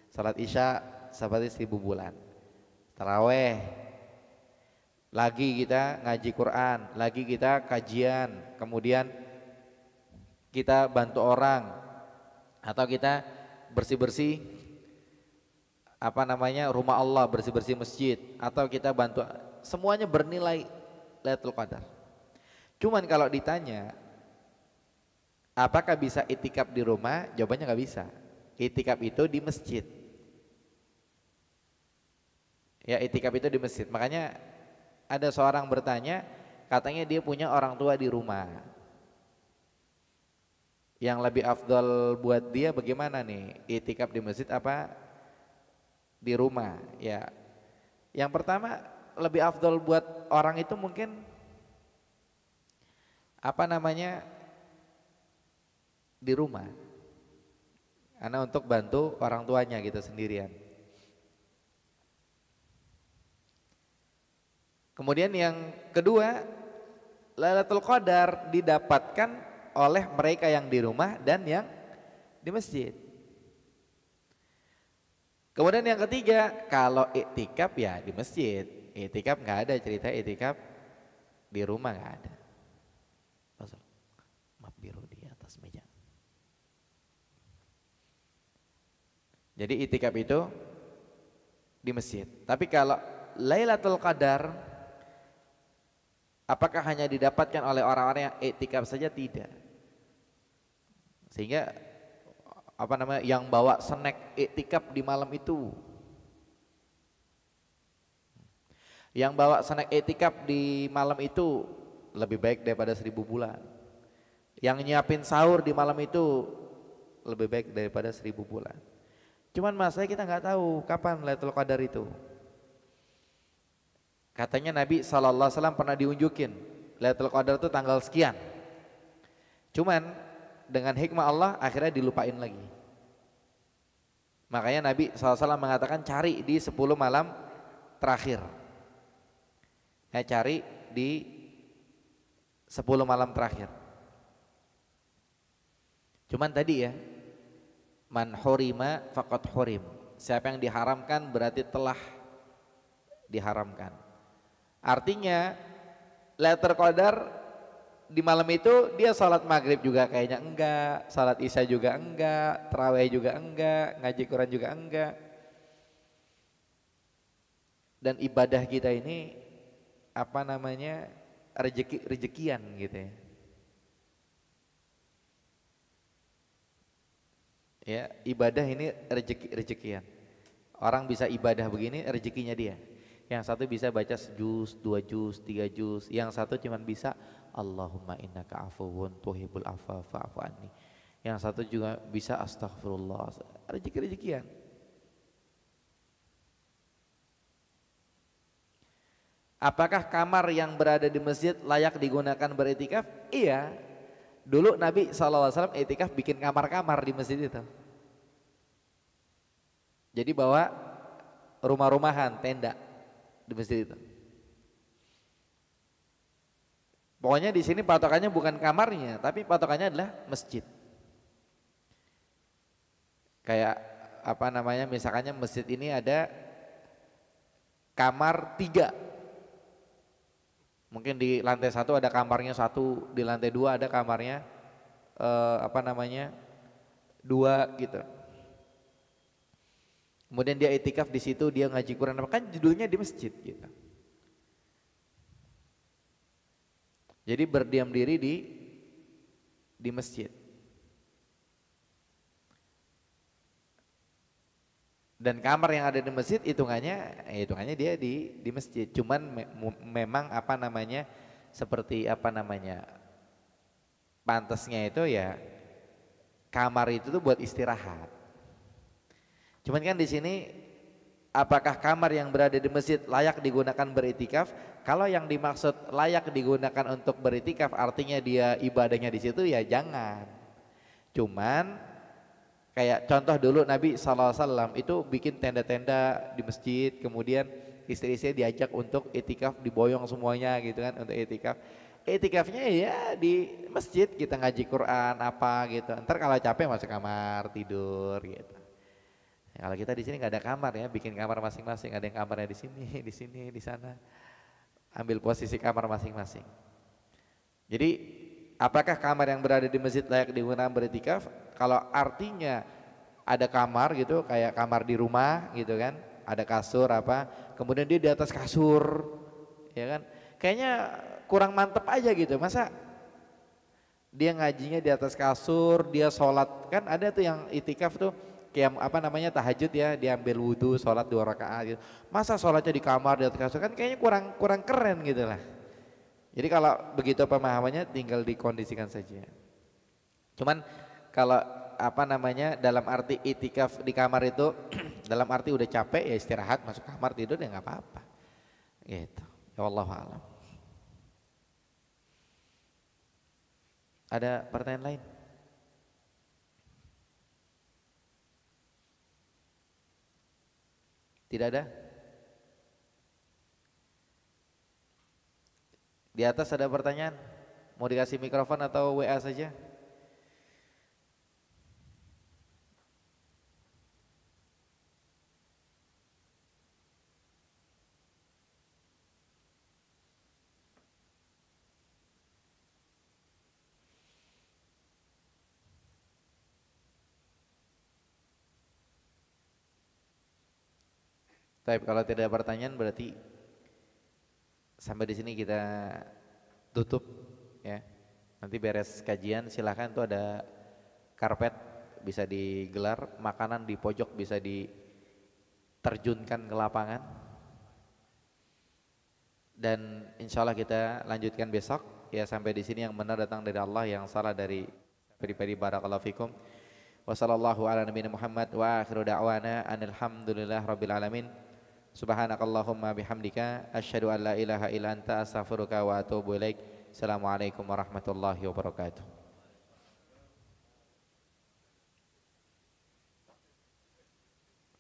salat isya seperti 1000 bulan, taraweh, lagi kita ngaji Quran, lagi kita kajian, kemudian kita bantu orang, atau kita bersih-bersih rumah Allah, bersih-bersih masjid, atau kita bantu, semuanya bernilai Lailatul Qadar. Cuman kalau ditanya apakah bisa i'tikaf di rumah, jawabannya nggak bisa. I'tikaf itu di masjid. Ya, i'tikaf itu di masjid. Makanya ada seorang bertanya, katanya dia punya orang tua di rumah. Yang lebih afdal buat dia bagaimana nih? I'tikaf di masjid apa di rumah? Ya, yang pertama lebih afdal buat orang itu mungkin di rumah, karena untuk bantu orang tuanya gitu sendirian. Kemudian yang kedua, Lailatul Qadar didapatkan oleh mereka yang di rumah dan yang di masjid. Kemudian yang ketiga, kalau i'tikaf ya di masjid. I'tikaf nggak ada cerita i'tikaf di rumah, nggak ada. Map biru di atas meja. Jadi i'tikaf itu di masjid. Tapi kalau Lailatul Qadar, apakah hanya didapatkan oleh orang-orang yang i'tikaf saja? Tidak. Sehingga yang bawa snack i'tikaf di malam itu, yang bawa snack i'tikaf di malam itu lebih baik daripada 1000 bulan. Yang nyiapin sahur di malam itu lebih baik daripada 1000 bulan. Cuman masalahnya kita nggak tahu kapan Lailatul Qadar itu. Katanya Nabi SAW pernah diunjukin Lailatul Qadar itu tanggal sekian. Cuman dengan hikmah Allah akhirnya dilupain lagi. Makanya Nabi SAW mengatakan cari di 10 malam terakhir. Cari di 10 malam terakhir. Cuman tadi ya, man hurima faqad hurim. Siapa yang diharamkan berarti telah diharamkan. Artinya Lailatul Qadar di malam itu dia sholat maghrib juga kayaknya enggak, sholat isya juga enggak, tarawih juga enggak, ngaji Quran juga enggak. Dan ibadah kita ini apa namanya, rezekian gitu ya. Ya, ibadah ini rezekian. Orang bisa ibadah begini rezekinya dia. Yang satu bisa baca sejuz, 2 juz, 3 juz. Yang satu cuma bisa Allahumma innaka afuwun tuhibbul afwa fa'fu anni. Yang satu juga bisa astaghfirullah. Rezekian. Apakah kamar yang berada di masjid layak digunakan beriktikaf? Iya. Dulu Nabi SAW iktikaf bikin kamar-kamar di masjid itu. Jadi bawa rumah-rumahan, tenda di masjid itu. Pokoknya di sini patokannya bukan kamarnya, tapi patokannya adalah masjid. Kayak apa namanya, misalkannya masjid ini ada kamar 3. Mungkin di lantai 1 ada kamarnya 1, di lantai 2 ada kamarnya 2 gitu. Kemudian dia itikaf di situ, dia ngaji Quran, kan judulnya di masjid gitu. Jadi berdiam diri di masjid. Dan kamar yang ada di masjid hitungannya dia di masjid. Cuman memang apa namanya, seperti apa namanya, pantasnya itu ya kamar itu tuh buat istirahat. Cuman kan di sini apakah kamar yang berada di masjid layak digunakan beriktikaf? Kalau yang dimaksud layak digunakan untuk beriktikaf artinya dia ibadahnya di situ, ya jangan. Cuman kayak contoh dulu Nabi SAW itu bikin tenda-tenda di masjid, kemudian istri-istri diajak untuk itikaf, diboyong semuanya gitu kan untuk itikaf. Itikafnya ya di masjid, kita ngaji Quran apa gitu. Ntar kalau capek masuk kamar tidur gitu. Ya, kalau kita di sini nggak ada kamar ya, bikin kamar masing-masing. Ada yang kamarnya di sini, di sini, di sana. Ambil posisi kamar masing-masing. Jadi apakah kamar yang berada di masjid layak digunakan beriktikaf? Kalau artinya ada kamar gitu, kayak kamar di rumah gitu kan, ada kasur apa, kemudian dia di atas kasur, ya kan? Kayaknya kurang mantep aja gitu. Masa dia ngajinya di atas kasur, dia sholat, kan ada tuh yang itikaf tuh kayak apa namanya, tahajud ya, diambil wudhu, sholat 2 rakaat gitu. Masa sholatnya di kamar di atas kasur, kan kayaknya kurang keren gitu lah. Jadi kalau begitu pemahamannya tinggal dikondisikan saja. Cuman kalau apa namanya, dalam arti itikaf di kamar itu dalam arti udah capek ya istirahat, masuk kamar tidur ya nggak apa-apa. Gitu. Ya wallahu a'lam. Ada pertanyaan lain? Tidak ada? Di atas ada pertanyaan? Mau dikasih mikrofon atau WA saja? Tapi kalau tidak ada pertanyaan berarti sampai di sini kita tutup ya. Nanti beres kajian silahkan, tuh ada karpet bisa digelar, makanan di pojok bisa diterjunkan ke lapangan. Dan insya Allah kita lanjutkan besok ya. Sampai di sini yang benar datang dari Allah, yang salah dari pribadi. Barakallahu fikum. Wassallallahu ala nabiyina Muhammad wa akhiru da'wana alhamdulillah rabbil alamin. Subhanakallahumma bihamdika asyhadu an la ilaha illa anta astaghfiruka wa atubu ilaik. Assalamualaikum warahmatullahi wabarakatuh.